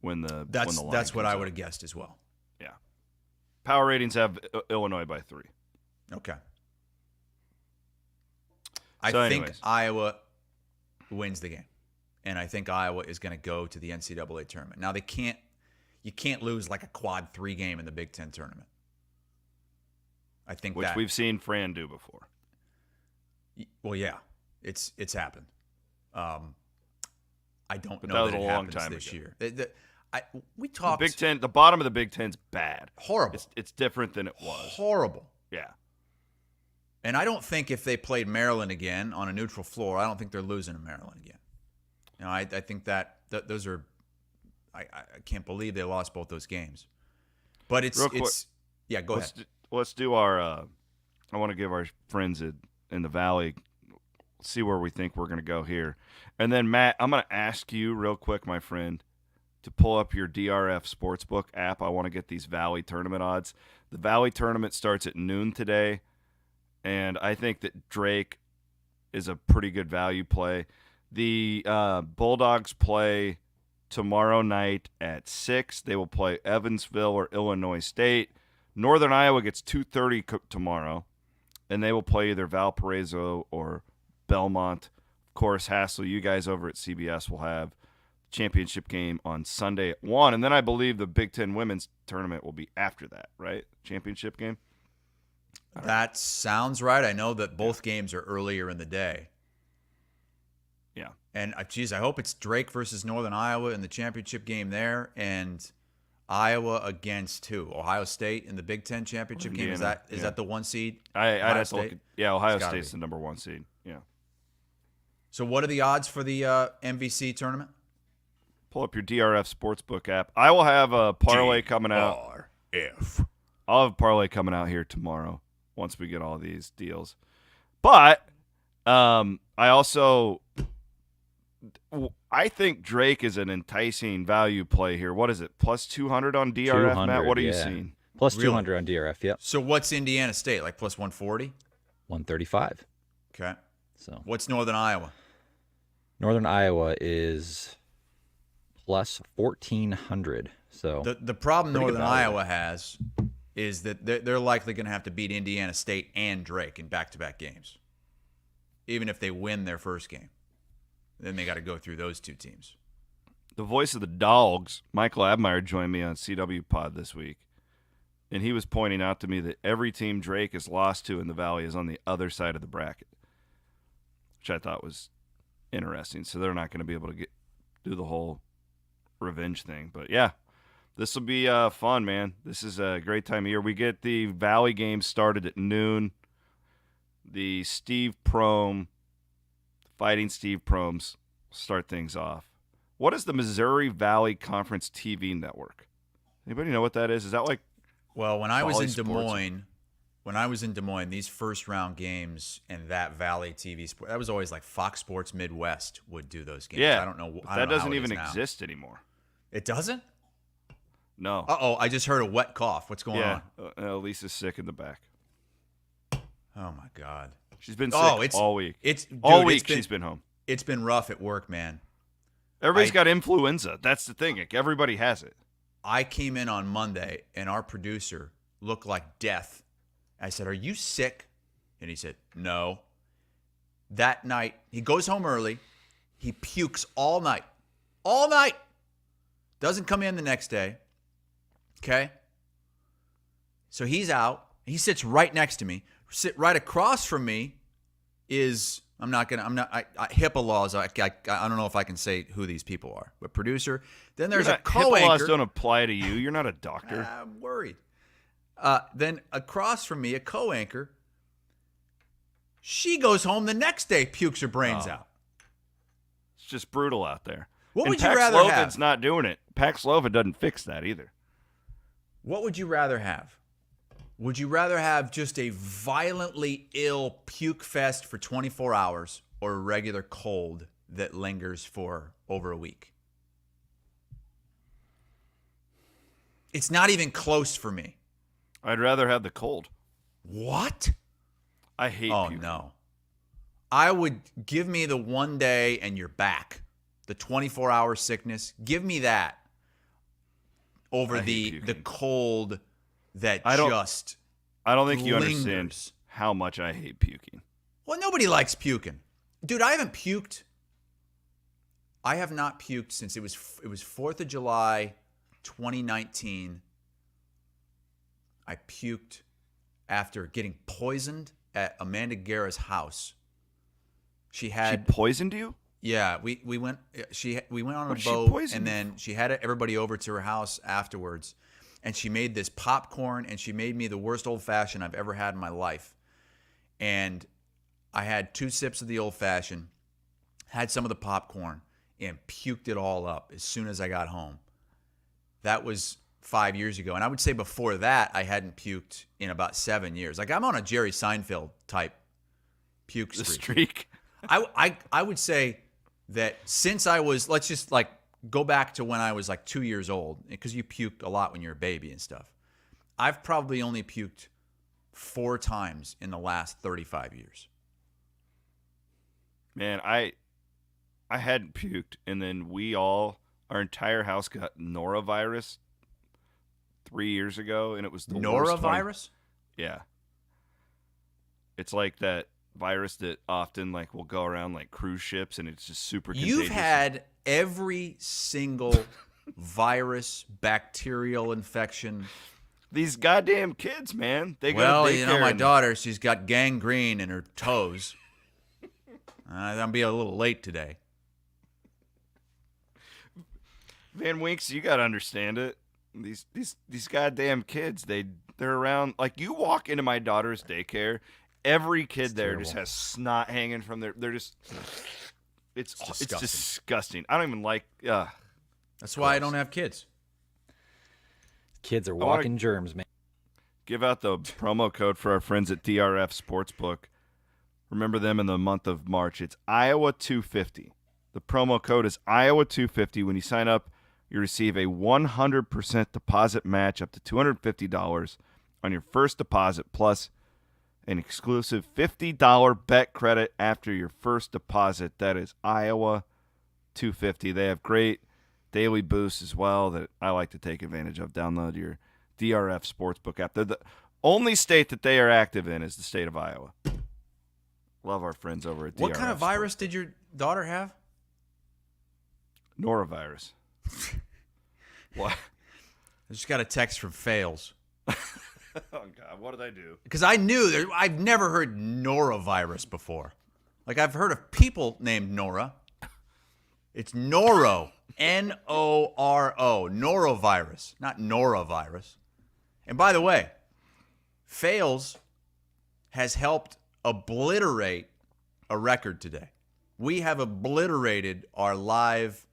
That's what I would have guessed as well. Yeah. Power ratings have Illinois by 3. Okay. I think Iowa wins the game. And I think Iowa is going to go to the NCAA tournament. Now you can't lose like a quad 3 game in the Big Ten tournament. I think which we've seen Fran do before. Well, yeah, it's happened. I don't but know that that was it a long happens time this ago. year. We talked the Big Ten. The bottom of the Big Ten's bad. Horrible. It's different than it was. Horrible. Yeah. And I don't think if they played Maryland again on a neutral floor, I don't think they're losing to Maryland again. I think that those are. I can't believe they lost both those games. But yeah. Go ahead. Let's do our. I want to give our friends in the Valley. See where we think we're going to go here, and then Matt, I'm going to ask you real quick, my friend, to pull up your DRF Sportsbook app. I want to get these Valley tournament odds. The Valley tournament starts at noon today, and I think that Drake is a pretty good value play. The Bulldogs play tomorrow night at 6. They will play Evansville or Illinois State. Northern Iowa gets 2:30 tomorrow, and they will play either Valparaiso or Belmont. Of course, Hassel, you guys over at CBS will have the championship game on Sunday at 1. And then I believe the Big Ten women's tournament will be after that, right? Championship game? That sounds right. I know that both games are earlier in the day. Yeah. And, I hope it's Drake versus Northern Iowa in the championship game there, and Iowa against who? Ohio State in the Big Ten championship game? Is that the 1 seed? I'd have to look at, Ohio State's the number 1 seed. Yeah. So what are the odds for the MVC tournament? Pull up your DRF Sportsbook app. I will have a parlay coming out. I'll have a parlay coming out here tomorrow once we get all these deals. But I think Drake is an enticing value play here. What is it? Plus 200 on DRF, Matt? What are you seeing? Plus 200 on DRF, yep. So what's Indiana State? Like plus 140? 135. Okay. So what's Northern Iowa? Northern Iowa is plus 1,400. So the problem Northern Iowa has is that they're likely going to have to beat Indiana State and Drake in back-to-back games, even if they win their first game. Then they got to go through those 2 teams. The voice of the Dogs, Michael Abmeyer, joined me on CW Pod this week, and he was pointing out to me that every team Drake has lost to in the Valley is on the other side of the bracket, which I thought was interesting. So they're not going to be able to do the whole revenge thing. But, yeah, this will be fun, man. This is a great time of year. We get the Valley games started at noon. The Fighting Steve Promes start things off. What is the Missouri Valley Conference TV network? Anybody know what that is? Is that like when I was in Des Moines, these first round games and that Valley TV sport, that was always like Fox Sports Midwest would do those games. Yeah, I don't know. That doesn't even exist anymore. It doesn't? No. Uh-oh, I just heard a wet cough. What's going on? Lisa's sick in the back. Oh, my God. She's been sick all week. She's been home. It's been rough at work, man. Everybody's got influenza. That's the thing. Like, everybody has it. I came in on Monday, and our producer looked like death I said, "Are you sick?" And he said, "No." That night, he goes home early. He pukes all night. All night. Doesn't come in the next day. Okay? So he's out. He sits right next to me. Sit right across from me is, HIPAA laws. I don't know if I can say who these people are. But producer. Then there's a co-anchor. HIPAA laws don't apply to you. You're not a doctor. I'm worried. Then across from me, a co-anchor. She goes home the next day, pukes her brains out. It's just brutal out there. What would you rather have? Paxlovid's not doing it. Paxlovid doesn't fix that either. What would you rather have? Would you rather have just a violently ill puke fest for 24 hours or a regular cold that lingers for over a week? It's not even close for me. I'd rather have the cold. What? I hate puking. No. I would give me the one day and you're back. The 24-hour sickness. Give me that over the cold that I don't think you lingers. understand how much I hate puking. Well, nobody likes puking. Dude, I haven't puked. I have not puked since it was 4th of July, 2019. I puked after getting poisoned at Amanda Guerra's house. She poisoned you? Yeah, we went on a boat, and then she had everybody over to her house afterwards, and she made this popcorn, and she made me the worst old fashioned I've ever had in my life. And I had 2 sips of the old fashioned, had some of the popcorn, and puked it all up as soon as I got home. That was 5 years ago, and I would say before that I hadn't puked in about 7 years. Like, I'm on a Jerry Seinfeld type puke streak. I would say that since I was, let's just like go back to when I was like 2 years old, because you puke a lot when you're a baby and stuff. I've probably only puked 4 times in the last 35 years. Man, I hadn't puked, and then our entire house got norovirus 3 years ago, and it was the norovirus? Yeah. It's like that virus that often like will go around like cruise ships, and it's just super contagious. You've had every single virus, bacterial infection. These goddamn kids, man. They well, go to you know, my daughter, she's got gangrene in her toes. I'll be a little late today. Van Winks, you gotta understand it. These goddamn kids, they're around. Like, you walk into my daughter's daycare, every kid there just has snot hanging from their. They're just. It's disgusting. I don't even like. That's why I don't have kids. Kids are walking germs, man. Give out the promo code for our friends at DRF Sportsbook. Remember them in the month of March. It's Iowa250. The promo code is Iowa250. When you sign up, you receive a 100% deposit match up to $250 on your first deposit, plus an exclusive $50 bet credit after your first deposit. That is Iowa250. They have great daily boosts as well that I like to take advantage of. Download your DRF Sportsbook app. They're the only state that they are active in is the state of Iowa. Love our friends over at DRF. What kind of virus did your daughter have? Norovirus. What? I just got a text from Fails. Oh, God. What did I do? Because I knew I've never heard norovirus before. Like, I've heard of people named Nora. It's Noro. N-O-R-O. Norovirus, not norovirus. And by the way, Fails has helped obliterate a record today. We have obliterated our live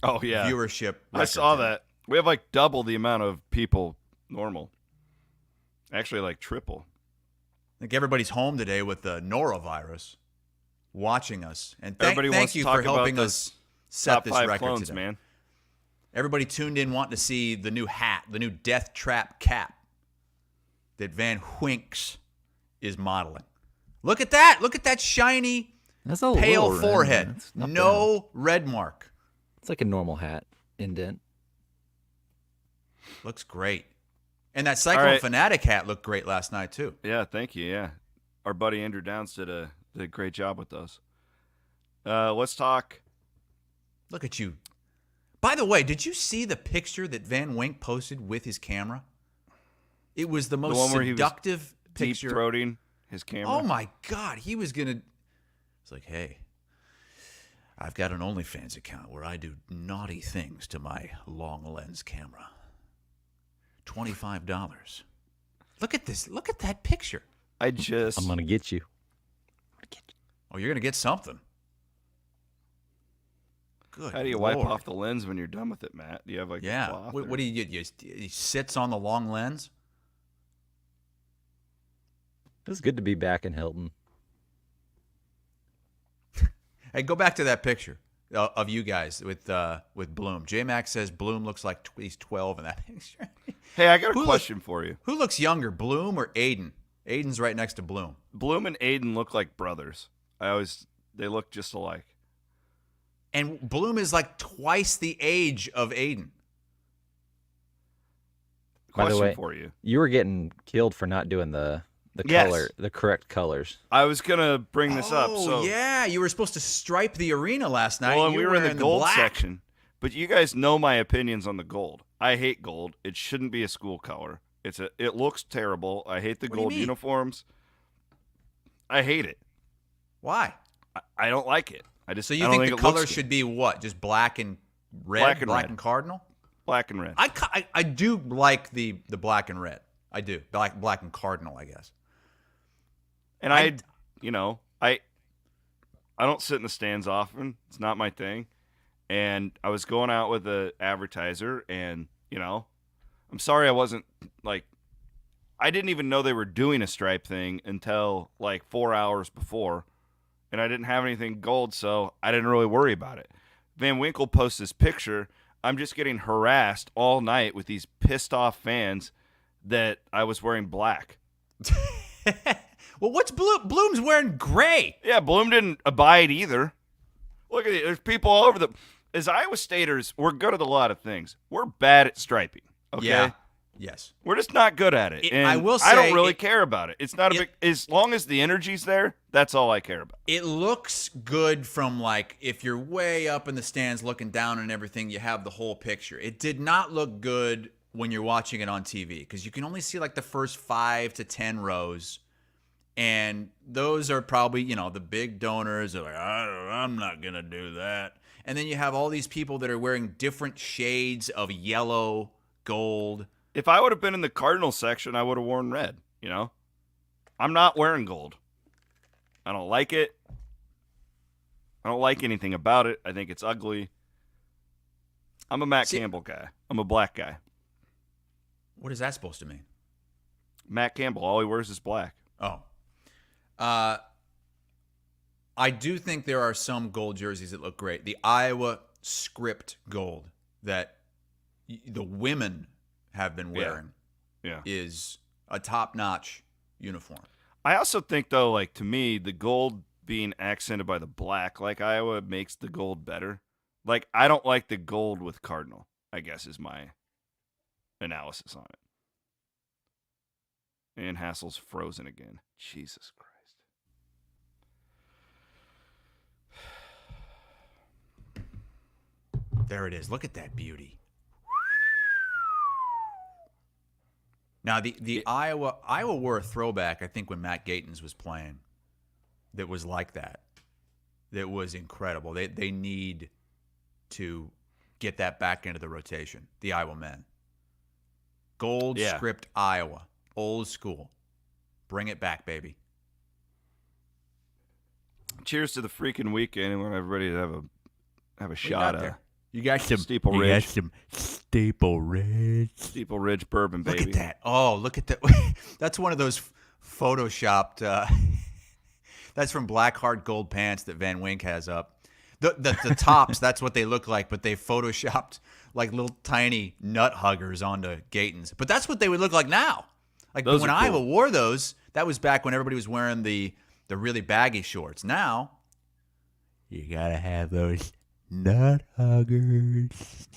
viewership record. I saw that. We have like double the amount of people normal. Actually, like triple. I think everybody's home today with the norovirus watching us. And Everybody wants thank you to talk for helping about us set this record clones, today. Man. Everybody tuned in wanting to see the new hat, the new Death Trap cap that Van Winks is modeling. Look at that. Look at that shiny, pale forehead. No red mark. It's like a normal hat indent. Looks great. And that Cyclone right. Fanatic hat looked great last night, too. Yeah, thank you. Yeah. Our buddy Andrew Downs did a great job with those. Let's talk. Look at you. By the way, did you see the picture that Van Wink posted with his camera? It was the most seductive picture. Deep-throating his camera. Oh, my God. He was going to. It's like, hey, I've got an OnlyFans account where I do naughty things to my long lens camera. $25. Look at this. Look at that picture. I'm going to get you. Oh, you're going to get something. Good. How do you Lord. wipe off the lens when you're done with it, Matt? Do you have a cloth? What do you get? He sits on the long lens? It was good to be back in Hilton. Hey, go back to that picture of you guys with Bloom. J-Max says Bloom looks like he's 12 in that picture. Hey, I got a question for you. Who looks younger, Bloom or Aiden? Aiden's right next to Bloom. Bloom and Aiden look like brothers. They look just alike. And Bloom is like twice the age of Aiden. By the way, for you. You were getting killed for not doing the correct colors. I was gonna bring this up. So yeah, you were supposed to stripe the arena last night. Well, and we were in the gold black section, but you guys know my opinions on the gold. I hate gold. It shouldn't be a school color. It looks terrible. I hate the gold uniforms. I hate it. Why? I don't like it. So you think the color should be what? Just black and red? Black and cardinal? Black and red. I do like the black and red. I do. Black and cardinal, I guess. And I don't sit in the stands often. It's not my thing. And I was going out with an advertiser, and, I'm sorry I wasn't, I didn't even know they were doing a stripe thing until, 4 hours before. And I didn't have anything gold, so I didn't really worry about it. Van Winkle posts this picture. I'm just getting harassed all night with these pissed-off fans that I was wearing black. Well, what's Bloom? Bloom's wearing gray. Yeah, Bloom didn't abide either. Look at it. There's people all over As Iowa Staters, we're good at a lot of things. We're bad at striping, okay? Yeah. Yes. We're just not good at it. And I will say, I don't really care about it. It's not a big... As long as the energy's there, that's all I care about. It looks good from, if you're way up in the stands looking down and everything, you have the whole picture. It did not look good when you're watching it on TV because you can only see, the first 5 to 10 rows. And those are probably, the big donors. They're like, I'm not going to do that. And then you have all these people that are wearing different shades of yellow, gold. If I would have been in the Cardinal section, I would have worn red, I'm not wearing gold. I don't like it. I don't like anything about it. I think it's ugly. I'm a Matt Campbell guy. I'm a black guy. What is that supposed to mean? Matt Campbell, all he wears is black. Oh. I do think there are some gold jerseys that look great. The Iowa script gold that the women have been wearing is a top-notch uniform. I also think, though, to me, the gold being accented by the black, Iowa makes the gold better. I don't like the gold with Cardinal, I guess, is my analysis on it. And Hassel's frozen again. Jesus Christ. There it is. Look at that beauty. Now, the Iowa wore a throwback, I think, when Matt Gatens was playing that was like that. That was incredible. They need to get that back into the rotation, the Iowa men. Gold script Iowa. Old school. Bring it back, baby. Cheers to the freaking weekend, and we want everybody to have a shot of. You got some Steeple Ridge. You got some Steeple Ridge. Steeple Ridge bourbon, baby. Look at that. Oh, look at that. That's one of those photoshopped. That's from Black Heart Gold Pants that Van Wink has up. The tops, that's what they look like, but they photoshopped little tiny nut huggers onto Gatens. But that's what they would look like now. Those when are cool. Iowa wore those, that was back when everybody was wearing the really baggy shorts. Now, you got to have those nut huggers.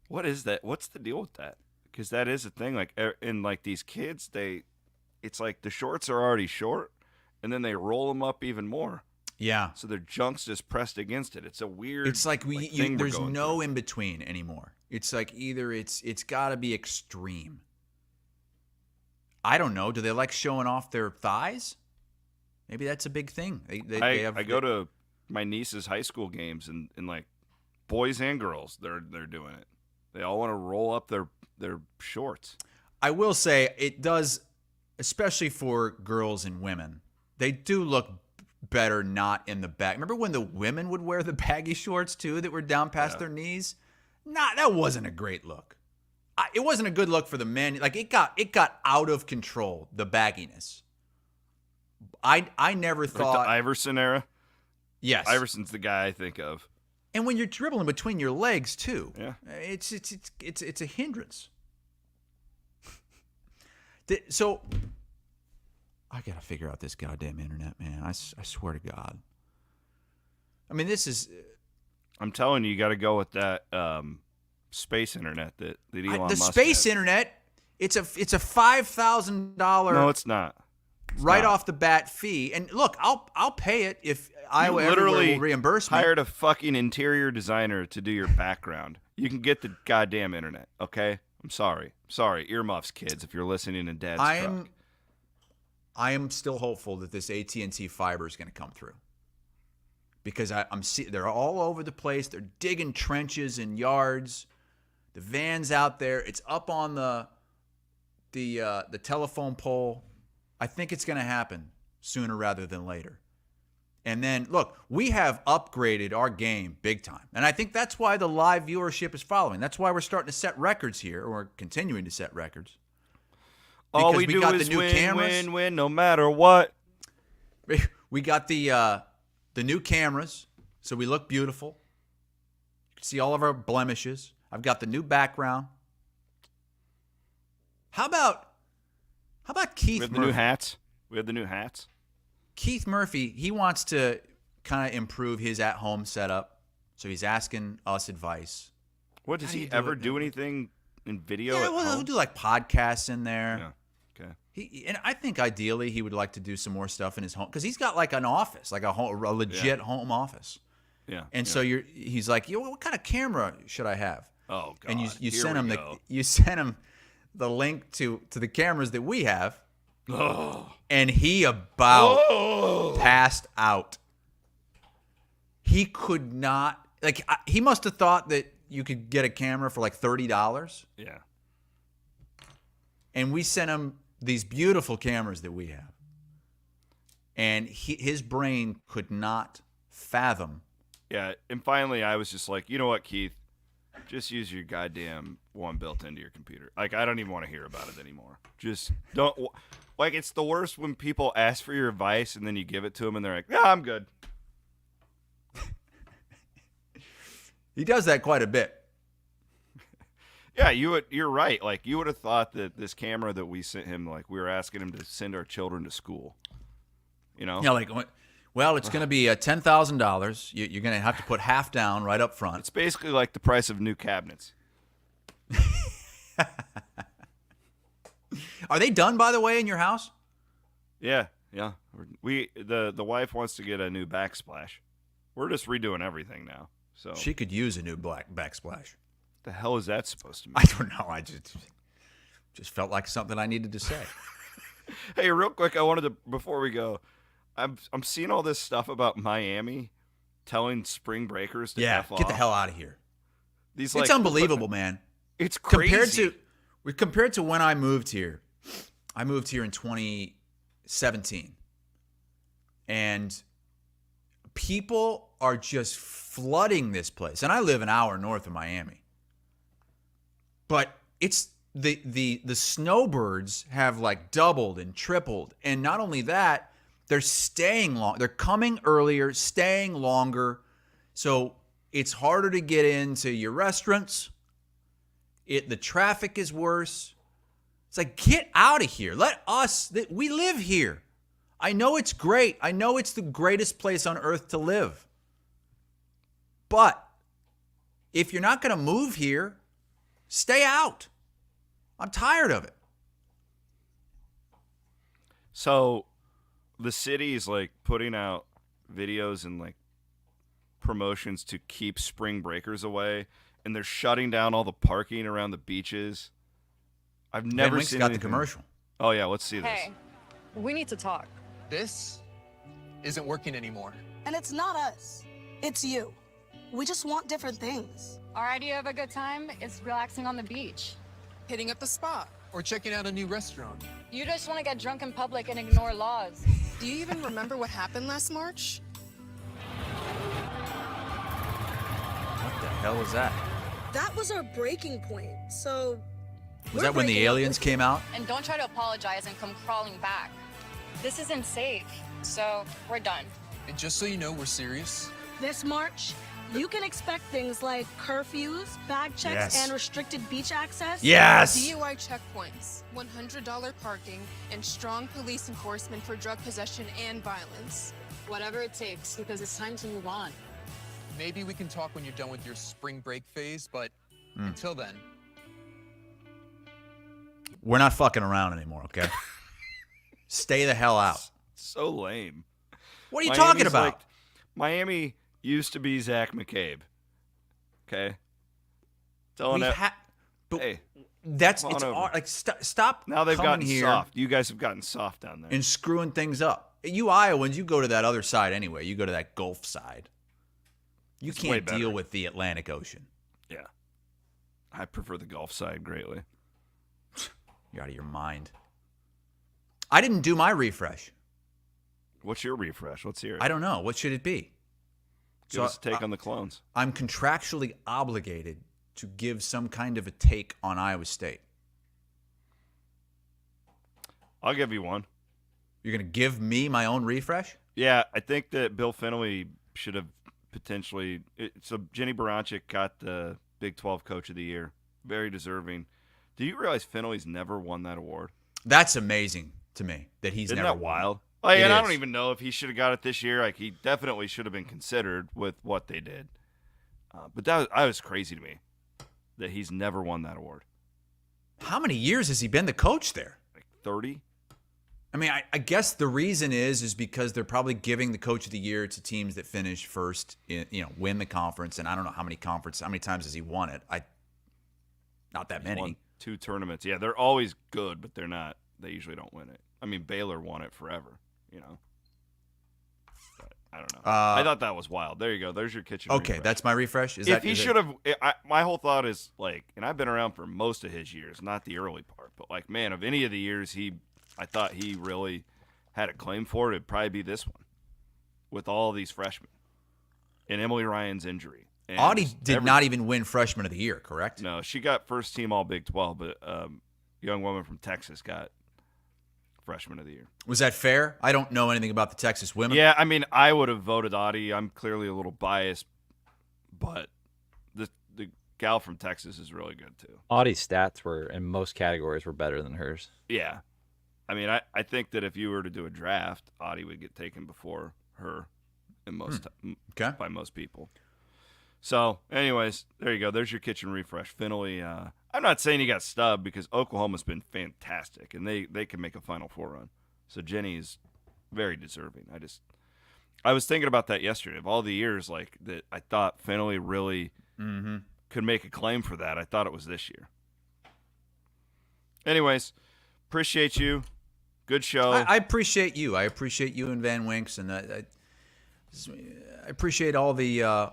What is that? What's the deal with that? Because that is a thing. Like, and like these kids, it's like the shorts are already short, and then they roll them up even more. Yeah. So their junk's just pressed against it. It's a weird. It's like thing there's we're going no through. in between anymore. It's like either it's got to be extreme. I don't know. Do they like showing off their thighs? Maybe that's a big thing. I go to my niece's high school games, and like boys and girls, they're doing it. They all want to roll up their shorts. I will say it does, especially for girls and women. They do look better not in the back. Remember when the women would wear the baggy shorts too that were down past their knees? Nah, that wasn't a great look. It wasn't a good look for the men. Like it got out of control, the bagginess. I never thought like the Iverson era. Yes, Iverson's the guy I think of. And when you're dribbling between your legs too, Yeah, it's a hindrance. So I gotta figure out this goddamn internet, man. I swear to God. I mean, this is. I'm telling you, you got to go with that space internet that Elon The Musk space had. internet. It's a $5,000. No, it's not. It's right not. off the bat fee. And look, I'll pay it if Iowa You Everywhere literally will reimburse me. hired a fucking interior designer to do your background. You can get the goddamn internet, okay? I'm sorry. Earmuffs, kids, if you're listening in Dad's truck. I am still hopeful that this AT&T fiber is going to come through. Because they're all over the place. They're digging trenches and yards. The van's out there. It's up on the telephone pole. I think it's going to happen sooner rather than later. And then, look, we have upgraded our game big time. And I think that's why the live viewership is following. That's why we're starting to set records here, or continuing to set records. All we Because do got is the new win, cameras. win, no matter what. We got the new cameras, so we look beautiful. You can see all of our blemishes. I've got the new background. How about Keith We have the Murphy? new hats. We have the new hats. Keith Murphy, he wants to kind of improve his at-home setup, so he's asking us advice. What, does How do he you do ever it, do man? anything in video Yeah, at well, home? he'll do like podcasts in there. Yeah, okay. And I think ideally he would like to do some more stuff in his home because he's got like an office, like a legit home office. Yeah. And yeah. so he's like, what kind of camera should I have? Oh, God. And you Here send we him go. you send him the link to the cameras that we have, Oh. and he about Oh. passed out. He could not he must have thought that you could get a camera for like $30, Yeah. and we sent him these beautiful cameras that we have, and his brain could not fathom. Yeah, and finally I was just like, you know what, Keith? Just use your goddamn one built into your computer. Like, I don't even want to hear about it anymore. Just don't. Like, it's the worst when people ask for your advice and then you give it to them and they're like, yeah, I'm good. He does that quite a bit. Yeah, you're right. Like, you would have thought that this camera that we sent him, like, we were asking him to send our children to school. You know? Yeah, like, well, it's going to be $10,000. You're going to have to put half down right up front. It's basically like the price of new cabinets. Are they done, by the way, in your house? Yeah. The wife wants to get a new backsplash. We're just redoing everything now. So She could use a new black backsplash. the hell is that supposed to mean? I don't know. I just felt like something I needed to say. Hey, real quick, I wanted to, before we go, I'm seeing all this stuff about Miami telling spring breakers to Yeah, F get the off. hell out of here. These, It's like, unbelievable, man. It's crazy. Compared to when I moved here. I moved here in 2017. And people are just flooding this place. And I live an hour north of Miami. But it's the snowbirds have like doubled and tripled. And not only that, they're staying long. They're coming earlier, staying longer. So it's harder to get into your restaurants. The traffic is worse. It's like, get out of here. We live here. I know it's great. I know it's the greatest place on earth to live. But if you're not going to move here, stay out. I'm tired of it. So the city is like putting out videos and like promotions to keep spring breakers away, and they're shutting down all the parking around the beaches. I've never Wink's seen got anything. the commercial. Oh yeah, let's see this. Hey, we need to talk. This isn't working anymore. And it's not us. It's you. We just want different things. Our idea of a good time is relaxing on the beach. Hitting up a spa or checking out a new restaurant. You just want to get drunk in public and ignore laws. Do you even remember what happened last March? What the hell was that? That was our breaking point, so... Was that when the aliens came out? And don't try to apologize and come crawling back. This isn't safe, so we're done. And just so you know, we're serious. This March, you can expect things like curfews, bag checks, Yes. and restricted beach access. Yes! DUI checkpoints, $100 parking, and strong police enforcement for drug possession and violence. Whatever it takes, because it's time to move on. Maybe we can talk when you're done with your spring break phase, but until then. We're not fucking around anymore, okay? Stay the hell out. So lame. What are you talking Miami's about? like- Miami used to be Zach McCabe. Okay. Telling We've that. but Hey, that's come on it's over. like stop. now they've coming gotten here soft. You guys have gotten soft down there. and screwing things up. You Iowans, you go to that other side anyway. You go to that Gulf side. You It's way can't deal better. with the Atlantic Ocean. Yeah. I prefer the Gulf side greatly. You're out of your mind. I didn't do my refresh. What's your refresh? Let's hear it. I don't know. What should it be? Give us a take on the clones. I'm contractually obligated to give some kind of a take on Iowa State. I'll give you one. You're going to give me my own refresh? Yeah, I think that Bill Fennelly should have potentially. So Jenny Baranczyk got the Big 12 Coach of the Year. Very deserving. Do you realize Fennelly's never won that award? That's amazing to me that he's Isn't never that won. wild? Like, It and I is. don't even know if he should have got it this year. Like, he definitely should have been considered with what they did. But that was crazy to me that he's never won that award. How many years has he been the coach there? Like 30? I mean, I guess the reason is because they're probably giving the coach of the year to teams that finish first, win the conference. And I don't know how many times has he won it? Not that He's many. won 2 tournaments. Yeah, they're always good, but they're not. They usually don't win it. I mean, Baylor won it forever, But I don't know. I thought that was wild. There you go. There's your kitchen. Okay, refresh. that's my refresh. If he should have, my whole thought is like, and I've been around for most of his years, not the early part, but like, man, of any of the years I thought he really had a claim for it, it'd probably be this one with all these freshmen and Emily Ryan's injury. And Audie just did not even win Freshman of the Year, correct? No, she got first team All Big 12, but young woman from Texas got Freshman of the Year. Was that fair? I don't know anything about the Texas women. Yeah, I mean, I would have voted Audie. I'm clearly a little biased, but the gal from Texas is really good too. Audie's stats were in most categories were better than hers. Yeah. I mean, I think that if you were to do a draft, Audie would get taken before her in by most people. So, anyways, there you go. There's your kitchen refresh. Finley, I'm not saying he got stubbed because Oklahoma's been fantastic, and they can make a Final Four run. So Jenny is very deserving. I was thinking about that yesterday. Of all the years like that, I thought Finley really could make a claim for that. I thought it was this year. Anyways, appreciate you. Good show. I appreciate you. I appreciate you and Van Winks, and I appreciate all the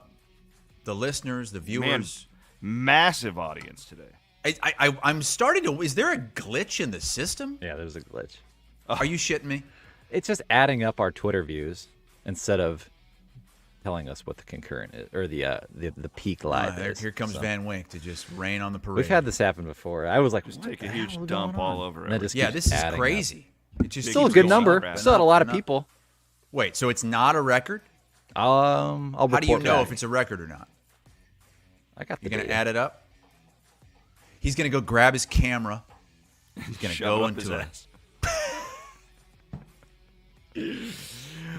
listeners, the viewers. Man, massive audience today. I'm starting to. Is there a glitch in the system? Yeah, there's a glitch. Are you shitting me? It's just adding up our Twitter views instead of telling us what the concurrent is or the peak live is. Here comes Van Wink to just rain on the parade. We've had this happen before. I was like, Just what take the a huge hell is dump going all on? over And it it. just Yeah, keeps this is adding up. crazy. It just Still a keeps good going number. up and Still had a up lot and of up. people. Wait, so it's not a record? I'll How do you report know back. if it's a record or not? I got the You're going to data. add it up? He's going to go grab his camera. He's going to Shove it go up his into it. ass.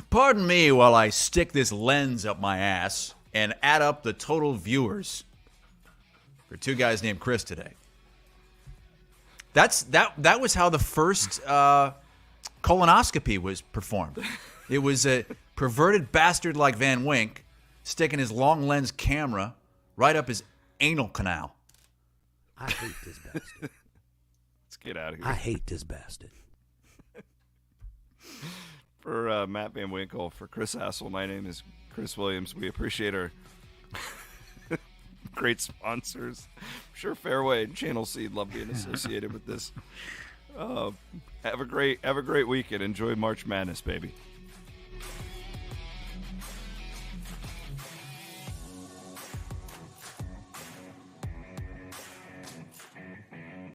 Pardon me while I stick this lens up my ass and add up the total viewers for two guys named Chris today. That was how the first colonoscopy was performed. It was a perverted bastard like Van Wink sticking his long lens camera right up his anal canal. I hate this bastard. Let's get out of here. I hate this bastard. For Matt Van Winkle, for Chris Hassel, my name is Chris Williams. We appreciate our great sponsors. I'm sure Fareway and Channel Seed love being associated with this. Have a great weekend. Enjoy March Madness, baby.